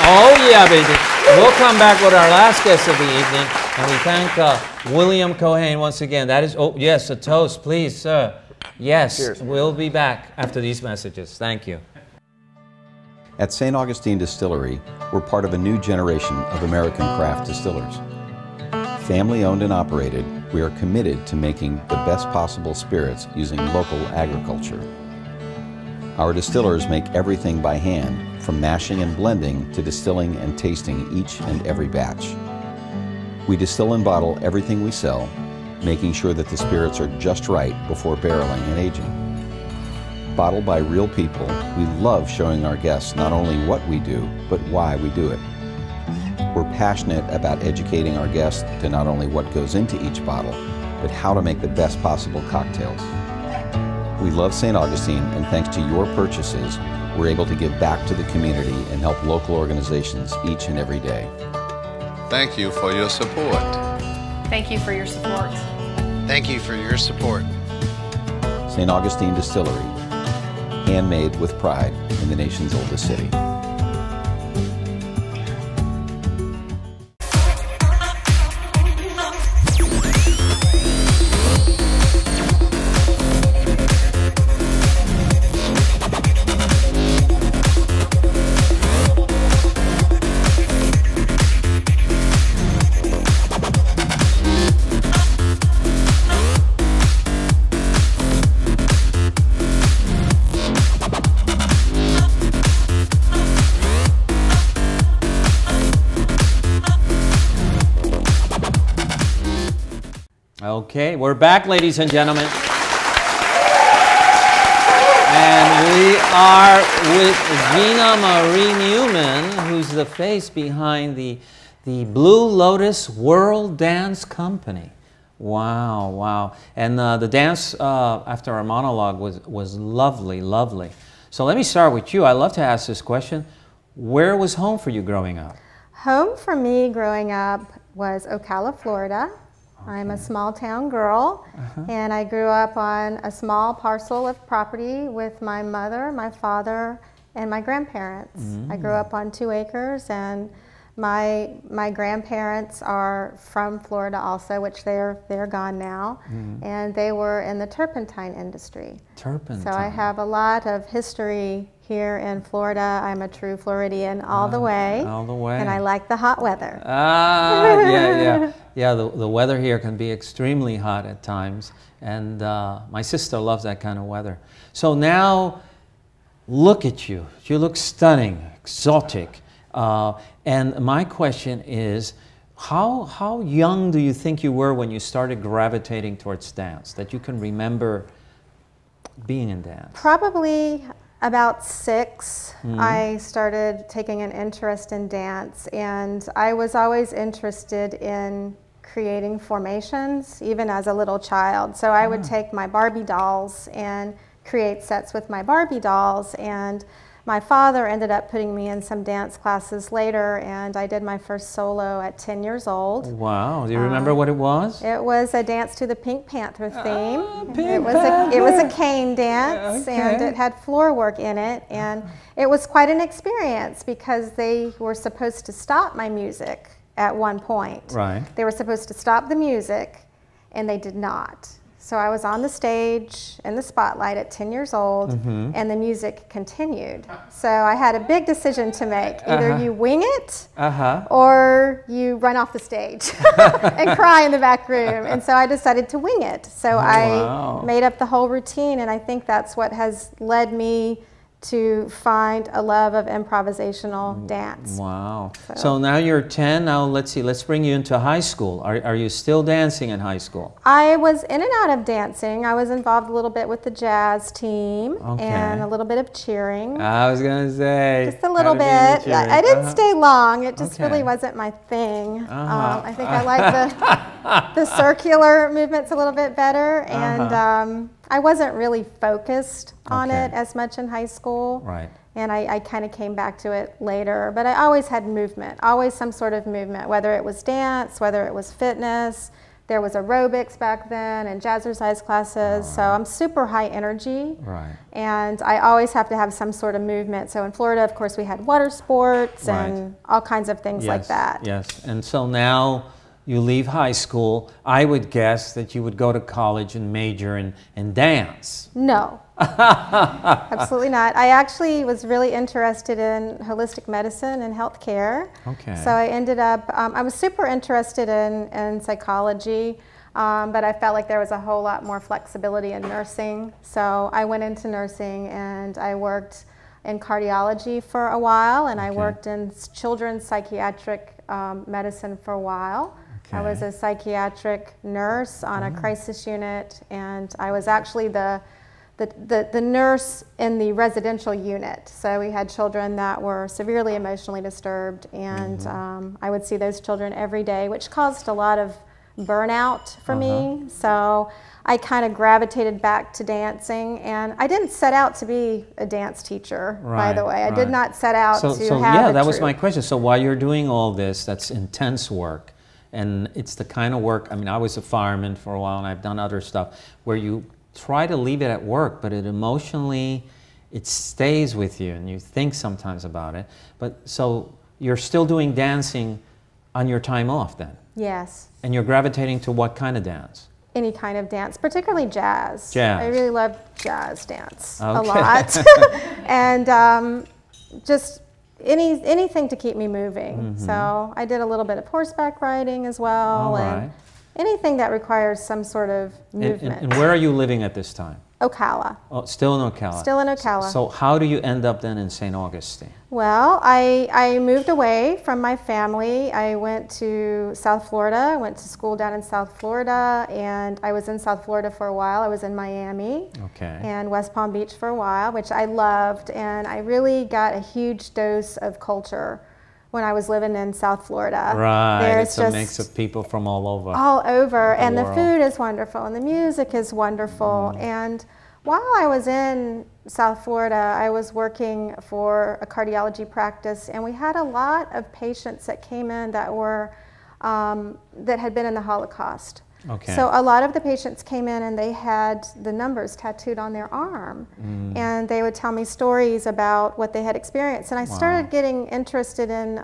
[SPEAKER 2] Oh yeah, baby. We'll come back with our last guest of the evening, and we thank William Keohane once again. That is, oh yes, a toast, please, sir. Yes, cheers. We'll be back after these messages. Thank you.
[SPEAKER 13] At St. Augustine Distillery, we're part of a new generation of American craft distillers. Family owned and operated, we are committed to making the best possible spirits using local agriculture. Our distillers make everything by hand, from mashing and blending to distilling and tasting each and every batch. We distill and bottle everything we sell, making sure that the spirits are just right before barreling and aging. Bottled by real people, we love showing our guests not only what we do, but why we do it. We're passionate about educating our guests to not only what goes into each bottle, but how to make the best possible cocktails. We love St. Augustine, and thanks to your purchases, we're able to give back to the community and help local organizations each and every day.
[SPEAKER 14] Thank you for your support.
[SPEAKER 15] Thank you for your support.
[SPEAKER 14] Thank you for your support.
[SPEAKER 13] St. Augustine Distillery, handmade with pride in the nation's oldest city.
[SPEAKER 2] Okay, we're back, ladies and gentlemen. And we are with Gina Marie Newman, who's the face behind the Blue Lotus World Dance Company. Wow, wow. And the dance after our monologue was lovely, lovely. So let me start with you. I love to ask this question. Where was home for you growing up?
[SPEAKER 16] Home for me growing up was Ocala, Florida. I'm a small town girl, and I grew up on a small parcel of property with my mother, my father, and my grandparents.
[SPEAKER 2] Mm.
[SPEAKER 16] I grew up on 2 acres, and my grandparents are from Florida also, which they're gone now, and they were in the turpentine industry.
[SPEAKER 2] Turpentine.
[SPEAKER 16] So I have a lot of history here in Florida. I'm a true Floridian all the way.
[SPEAKER 2] All the way.
[SPEAKER 16] And I like the hot weather.
[SPEAKER 2] Yeah, the weather here can be extremely hot at times, and my sister loves that kind of weather. So now, look at you. You look stunning, exotic. And my question is, how young do you think you were when you started gravitating towards dance, that you can remember being in dance?
[SPEAKER 16] Probably about 6, I started taking an interest in dance, and I was always interested in creating formations, even as a little child. So I would take my Barbie dolls and create sets with my Barbie dolls, and my father ended up putting me in some dance classes later, and I did my first solo at 10 years old.
[SPEAKER 2] Wow, do you remember what it was?
[SPEAKER 16] It was a dance to the Pink Panther theme.
[SPEAKER 2] Pink
[SPEAKER 16] It was a cane dance, and it had floor work in it, and it was quite an experience because they were supposed to stop my music at one point.
[SPEAKER 2] Right.
[SPEAKER 16] They were supposed to stop the music, and they did not. So I was on the stage in the spotlight at 10 years old, and the music continued. So I had a big decision to make. Either you wing it, or you run off the stage and cry in the back room. And so I decided to wing it. So I made up the whole routine, and I think that's what has led me to find a love of improvisational dance.
[SPEAKER 2] Wow. So now you're 10. Now let's see, let's bring you into high school. Are you still dancing in high school?
[SPEAKER 16] I was in and out of dancing. I was involved a little bit with the jazz team and a little bit of cheering.
[SPEAKER 2] I was going to say.
[SPEAKER 16] Just a little bit. I didn't stay long. It just really wasn't my thing. I think I like the circular movements a little bit better. And I wasn't really focused on it as much in high school.
[SPEAKER 2] Right.
[SPEAKER 16] And I kind of came back to it later. But I always had movement, always some sort of movement, whether it was dance, whether it was fitness. There was aerobics back then and jazzercise classes. So I'm super high energy.
[SPEAKER 2] Right.
[SPEAKER 16] And I always have to have some sort of movement. So in Florida, of course, we had water sports and all kinds of things like that.
[SPEAKER 2] Yes. And so now you leave high school. I would guess that you would go to college and major in dance.
[SPEAKER 16] No. Absolutely not. I actually was really interested in holistic medicine and healthcare.
[SPEAKER 2] Okay.
[SPEAKER 16] So I ended up, I was super interested in psychology, but I felt like there was a whole lot more flexibility in nursing. So I went into nursing, and I worked in cardiology for a while, and I worked in children's psychiatric medicine for a while. I was a psychiatric nurse on a crisis unit, and I was actually the nurse in the residential unit. So we had children that were severely emotionally disturbed, and I would see those children every day, which caused a lot of burnout for me. So I kind of gravitated back to dancing, and I didn't set out to be a dance teacher, by the way. I did not set out to have
[SPEAKER 2] that was my question. So while you're doing all this, that's intense work, and it's the kind of work, I mean, I was a fireman for a while, and I've done other stuff, where you try to leave it at work, but it emotionally, it stays with you, and you think sometimes about it. But so you're still doing dancing on your time off then?
[SPEAKER 16] Yes.
[SPEAKER 2] And you're gravitating to what kind of dance?
[SPEAKER 16] Any kind of dance, particularly jazz.
[SPEAKER 2] Jazz.
[SPEAKER 16] I really love jazz dance a lot. And just anything to keep me moving. So I did a little bit of horseback riding as well. And anything that requires some sort of movement.
[SPEAKER 2] And where are you living at this time?
[SPEAKER 16] Ocala.
[SPEAKER 2] Oh, still in Ocala.
[SPEAKER 16] Still in Ocala.
[SPEAKER 2] So how do you end up then in St. Augustine?
[SPEAKER 16] Well, I moved away from my family. I went to South Florida. I went to school down in South Florida, and I was in South Florida for a while. I was in Miami and West Palm Beach for a while, which I loved, and I really got a huge dose of culture when I was living in South Florida.
[SPEAKER 2] Right, it's a mix of people from all over.
[SPEAKER 16] All over, and the food is wonderful, and the music is wonderful. And while I was in South Florida, I was working for a cardiology practice, and we had a lot of patients that came in that were, that had been in the Holocaust.
[SPEAKER 2] Okay.
[SPEAKER 16] So a lot of the patients came in and they had the numbers tattooed on their arm. And they would tell me stories about what they had experienced. And I started getting interested in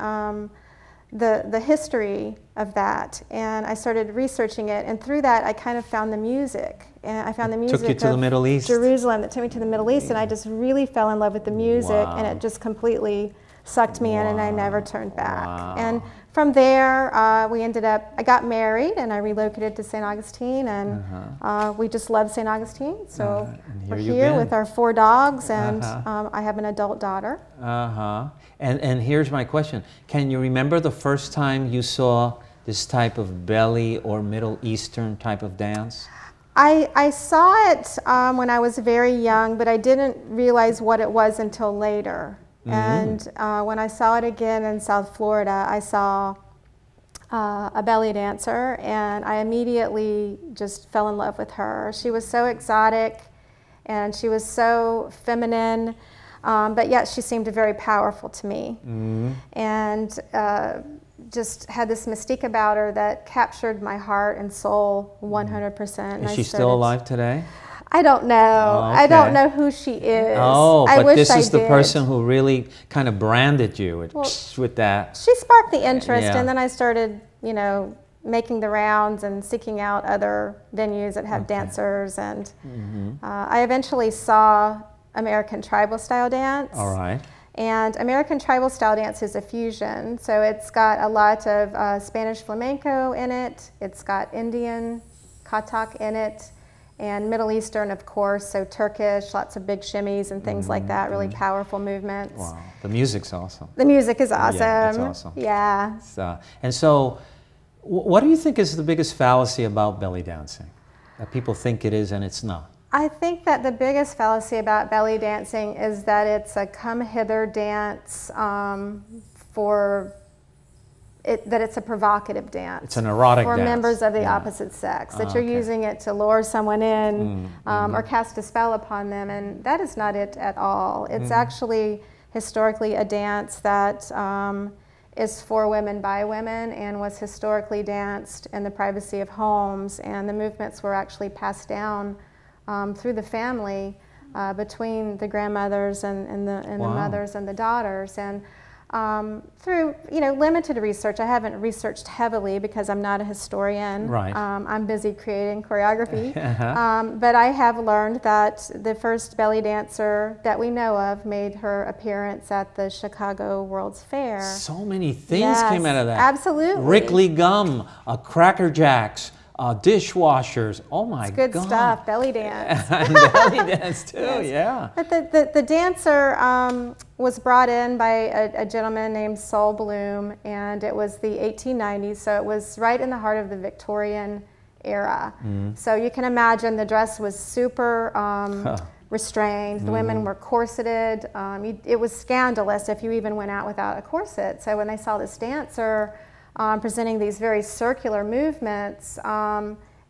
[SPEAKER 16] the history of that. And I started researching it. And through that, I kind of found the music. And I found the music
[SPEAKER 2] took you to the Middle East.
[SPEAKER 16] Jerusalem that took me to the Middle East. And I just really fell in love with the music. And it just completely sucked me in, and I never turned back. And from there, I got married, and I relocated to St. Augustine, and we just love St. Augustine. So we're here with our 4 dogs, and I have an adult daughter.
[SPEAKER 2] And here's my question. Can you remember the first time you saw this type of belly or Middle Eastern type of dance?
[SPEAKER 16] I saw it when I was very young, but I didn't realize what it was until later. And when I saw it again in South Florida, I saw a belly dancer, and I immediately just fell in love with her. She was so exotic, and she was so feminine, but yet she seemed very powerful to me. And just had this mystique about her that captured my heart and soul 100%.
[SPEAKER 2] Is she still alive today?
[SPEAKER 16] I don't know. I don't know who she is.
[SPEAKER 2] Oh,
[SPEAKER 16] I
[SPEAKER 2] but
[SPEAKER 16] wish
[SPEAKER 2] this
[SPEAKER 16] I
[SPEAKER 2] is the
[SPEAKER 16] did.
[SPEAKER 2] person who really kind of branded you with that.
[SPEAKER 16] She sparked the interest, and then I started, you know, making the rounds and seeking out other venues that have dancers. And I eventually saw American tribal style dance.
[SPEAKER 2] All right.
[SPEAKER 16] And American tribal style dance is a fusion. So it's got a lot of Spanish flamenco in it. It's got Indian katak in it. And Middle Eastern, of course, so Turkish, lots of big shimmies and things like that, really powerful movements.
[SPEAKER 2] Wow, the music's awesome.
[SPEAKER 16] The music is awesome.
[SPEAKER 2] Yeah, it's awesome.
[SPEAKER 16] Yeah.
[SPEAKER 2] And so, what do you think is the biggest fallacy about belly dancing? That people think it is and it's not?
[SPEAKER 16] I think that the biggest fallacy about belly dancing is that it's a come hither dance that it's a provocative dance.
[SPEAKER 2] It's an erotic
[SPEAKER 16] for
[SPEAKER 2] dance.
[SPEAKER 16] members of the opposite sex, that you're using it to lure someone in or cast a spell upon them, and that is not it at all. It's actually historically a dance that is for women by women and was historically danced in the privacy of homes, and the movements were actually passed down through the family between the grandmothers and the mothers and the daughters. And through limited research, I haven't researched heavily because I'm not a historian.
[SPEAKER 2] Right.
[SPEAKER 16] I'm busy creating choreography. But I have learned that the first belly dancer that we know of made her appearance at the Chicago World's Fair.
[SPEAKER 2] So many things came out of that.
[SPEAKER 16] Absolutely.
[SPEAKER 2] Wrigley gum, Cracker Jacks, dishwashers. Oh my God.
[SPEAKER 16] It's good stuff. Belly dance.
[SPEAKER 2] And belly dance too. Yeah.
[SPEAKER 16] But the dancer was brought in by a gentleman named Sol Bloom, and it was the 1890s, so it was right in the heart of the Victorian era. So you can imagine the dress was super restrained. The women were corseted. It was scandalous if you even went out without a corset. So when they saw this dancer presenting these very circular movements,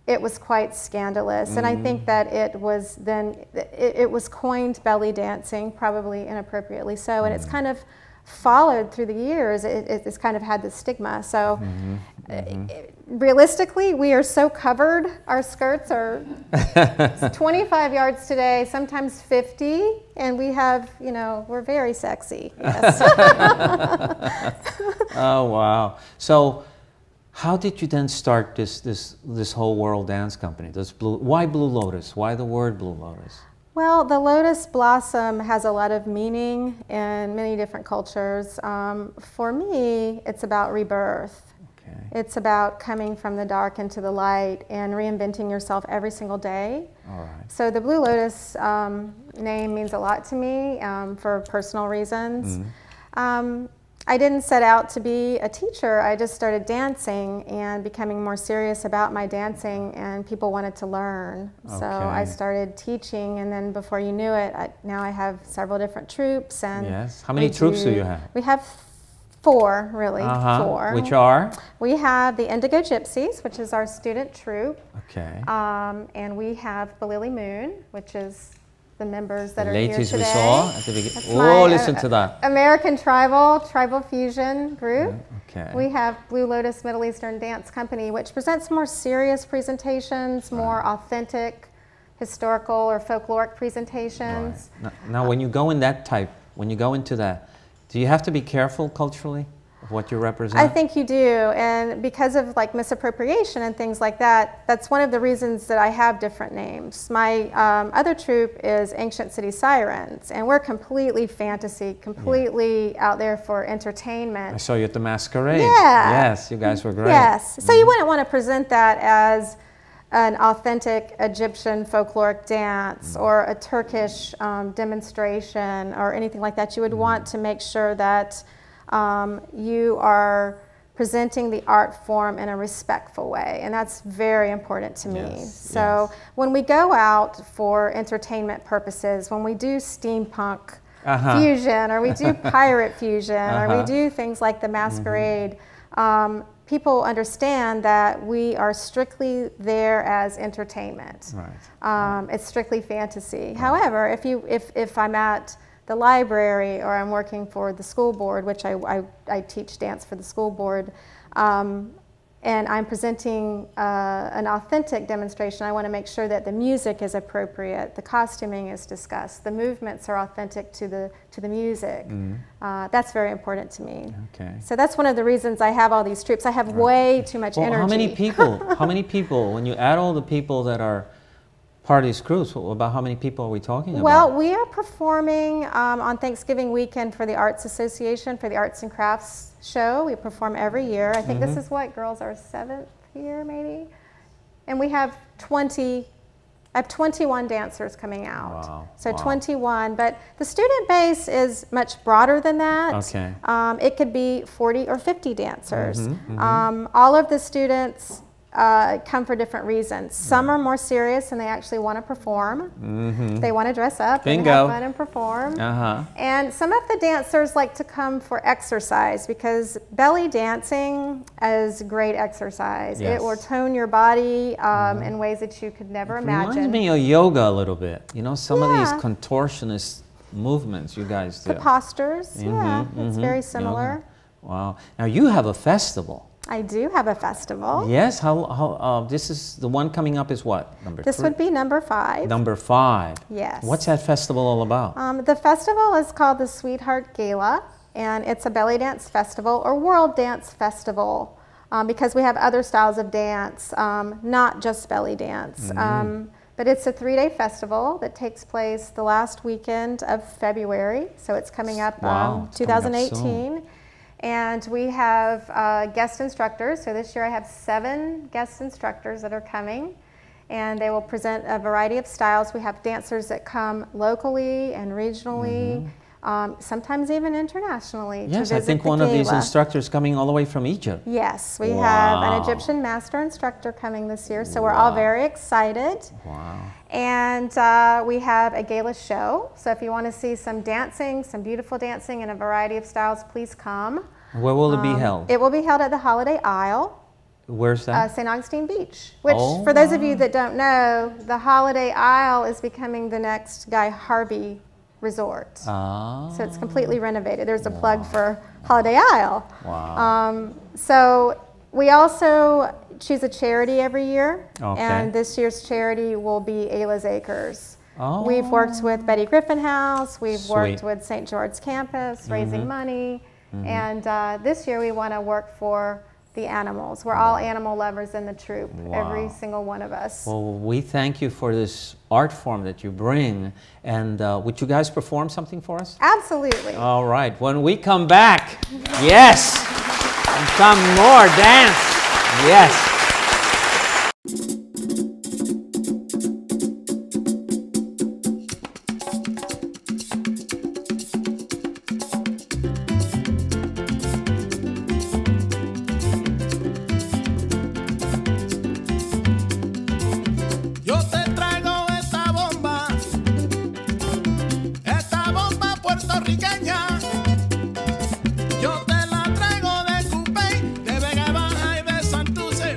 [SPEAKER 16] it was quite scandalous. And I think that it was then, it was coined belly dancing, probably inappropriately so, and it's kind of followed through the years. It's kind of had this stigma. So realistically, we are so covered. Our skirts are 25 yards today, sometimes 50, and we have, we're very sexy. Yes.
[SPEAKER 2] Oh, wow. So how did you then start this whole world dance company? Why Blue Lotus? Why the word Blue Lotus?
[SPEAKER 16] Well, the lotus blossom has a lot of meaning in many different cultures. For me, it's about rebirth. It's about coming from the dark into the light and reinventing yourself every single day.
[SPEAKER 2] All right.
[SPEAKER 16] So the Blue Lotus name means a lot to me for personal reasons. I didn't set out to be a teacher. I just started dancing and becoming more serious about my dancing, and people wanted to learn. So I started teaching, and then before you knew it, now I have several different troupes. And
[SPEAKER 2] yes. How many troupes do you have?
[SPEAKER 16] We have 4, really. 4.
[SPEAKER 2] Which are?
[SPEAKER 16] We have the Indigo Gypsies, which is our student troupe.
[SPEAKER 2] Okay.
[SPEAKER 16] And we have Balili Moon, which is the members that
[SPEAKER 2] The
[SPEAKER 16] are here
[SPEAKER 2] ladies
[SPEAKER 16] today.
[SPEAKER 2] we saw at the beginning.
[SPEAKER 16] That's
[SPEAKER 2] Oh,
[SPEAKER 16] my,
[SPEAKER 2] listen to that.
[SPEAKER 16] American Tribal Fusion group.
[SPEAKER 2] Okay.
[SPEAKER 16] We have Blue Lotus Middle Eastern Dance Company, which presents more serious presentations, more authentic, historical or folkloric presentations.
[SPEAKER 2] Now, when you go in that type, when you go into that, do you have to be careful culturally of what you represent?
[SPEAKER 16] I think you do, and because of like misappropriation and things like that, that's one of the reasons that I have different names. My other troupe is Ancient City Sirens, and we're completely fantasy, completely out there for entertainment.
[SPEAKER 2] I saw you at the masquerade.
[SPEAKER 16] Yeah.
[SPEAKER 2] Yes, you guys were great.
[SPEAKER 16] Yes, so you wouldn't want to present that as an authentic Egyptian folkloric dance or a Turkish demonstration or anything like that. You would want to make sure that you are presenting the art form in a respectful way, and that's very important to me. So when we go out for entertainment purposes, when we do steampunk fusion, or we do pirate fusion, or we do things like the masquerade, people understand that we are strictly there as entertainment.
[SPEAKER 2] Right.
[SPEAKER 16] It's strictly fantasy. However, if I'm at the library or I'm working for the school board, which I teach dance for the school board, and I'm presenting an authentic demonstration, I want to make sure that the music is appropriate, the costuming is discussed, the movements are authentic to the music. That's very important to me.
[SPEAKER 2] Okay.
[SPEAKER 16] So that's one of the reasons I have all these troops. I have way too much energy.
[SPEAKER 2] How many people? How many people? When you add all the people that are part of these groups, about how many people are we talking about?
[SPEAKER 16] Well, we are performing on Thanksgiving weekend for the Arts Association, for the Arts and Crafts show. We perform every year. I think this is what, girls, our 7th year maybe? And we have 21 dancers coming out.
[SPEAKER 2] Wow.
[SPEAKER 16] So 21, but the student base is much broader than that.
[SPEAKER 2] Okay.
[SPEAKER 16] It could be 40 or 50 dancers. All of the students come for different reasons. Some are more serious and they actually want to perform. They want to dress up and have fun and perform. And some of the dancers like to come for exercise, because belly dancing is great exercise. It will tone your body in ways that you could never imagine.
[SPEAKER 2] Reminds me of yoga a little bit. You know, some of these contortionist movements you guys do.
[SPEAKER 16] The postures, it's very similar.
[SPEAKER 2] Yoga. Wow. Now you have a festival.
[SPEAKER 16] I do have a festival.
[SPEAKER 2] Yes, this is the one coming up is what?
[SPEAKER 16] This would be number 5.
[SPEAKER 2] Number 5.
[SPEAKER 16] Yes.
[SPEAKER 2] What's that festival all about?
[SPEAKER 16] The festival is called the Sweetheart Gala, and it's a belly dance festival or world dance festival, because we have other styles of dance, not just belly dance. But it's a 3-day festival that takes place the last weekend of February, so it's coming up 2018. And we have guest instructors. So this year I have 7 guest instructors that are coming, and they will present a variety of styles. We have dancers that come locally and regionally, sometimes even internationally.
[SPEAKER 2] Yes,
[SPEAKER 16] to
[SPEAKER 2] I
[SPEAKER 16] visit
[SPEAKER 2] think
[SPEAKER 16] the
[SPEAKER 2] one of these
[SPEAKER 16] gala.
[SPEAKER 2] instructors coming all the way from Egypt.
[SPEAKER 16] Yes, we have an Egyptian master instructor coming this year, so we're all very excited.
[SPEAKER 2] Wow.
[SPEAKER 16] And we have a gala show, so if you want to see some dancing, some beautiful dancing in a variety of styles, please come.
[SPEAKER 2] Where will it be held?
[SPEAKER 16] It will be held at the Holiday Isle.
[SPEAKER 2] Where's that?
[SPEAKER 16] St. Augustine Beach, which for those of you that don't know, the Holiday Isle is becoming the next Guy Harvey resort. So it's completely renovated. There's a plug for Holiday Isle. So we also choose a charity every year, and this year's charity will be Ayla's Acres. We've worked with Betty Griffin House, we've worked with St. George's Campus, raising money, and this year we want to work for the animals. We're all animal lovers in the troupe, every single one of us.
[SPEAKER 2] Well, we thank you for this art form that you bring, and would you guys perform something for us?
[SPEAKER 16] Absolutely.
[SPEAKER 2] All right, when we come back, yes, and some more dance, yes.
[SPEAKER 17] Yo te la traigo de Cupey, de Vega Baja y de Santurce.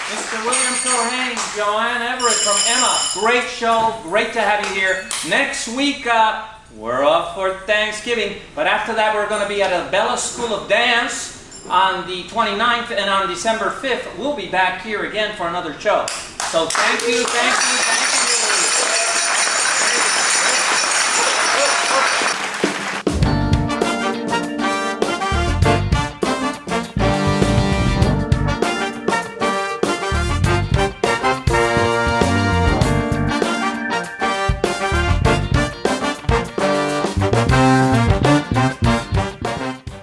[SPEAKER 2] Mr. William Keohane, Joanne Everette from Emma. Great show. Great to have you here. Next week, we're off for Thanksgiving, but after that we're going to be at a Bella School of Dance on the 29th, and on December 5th we'll be back here again for another show. So thank you, thank you, thank you.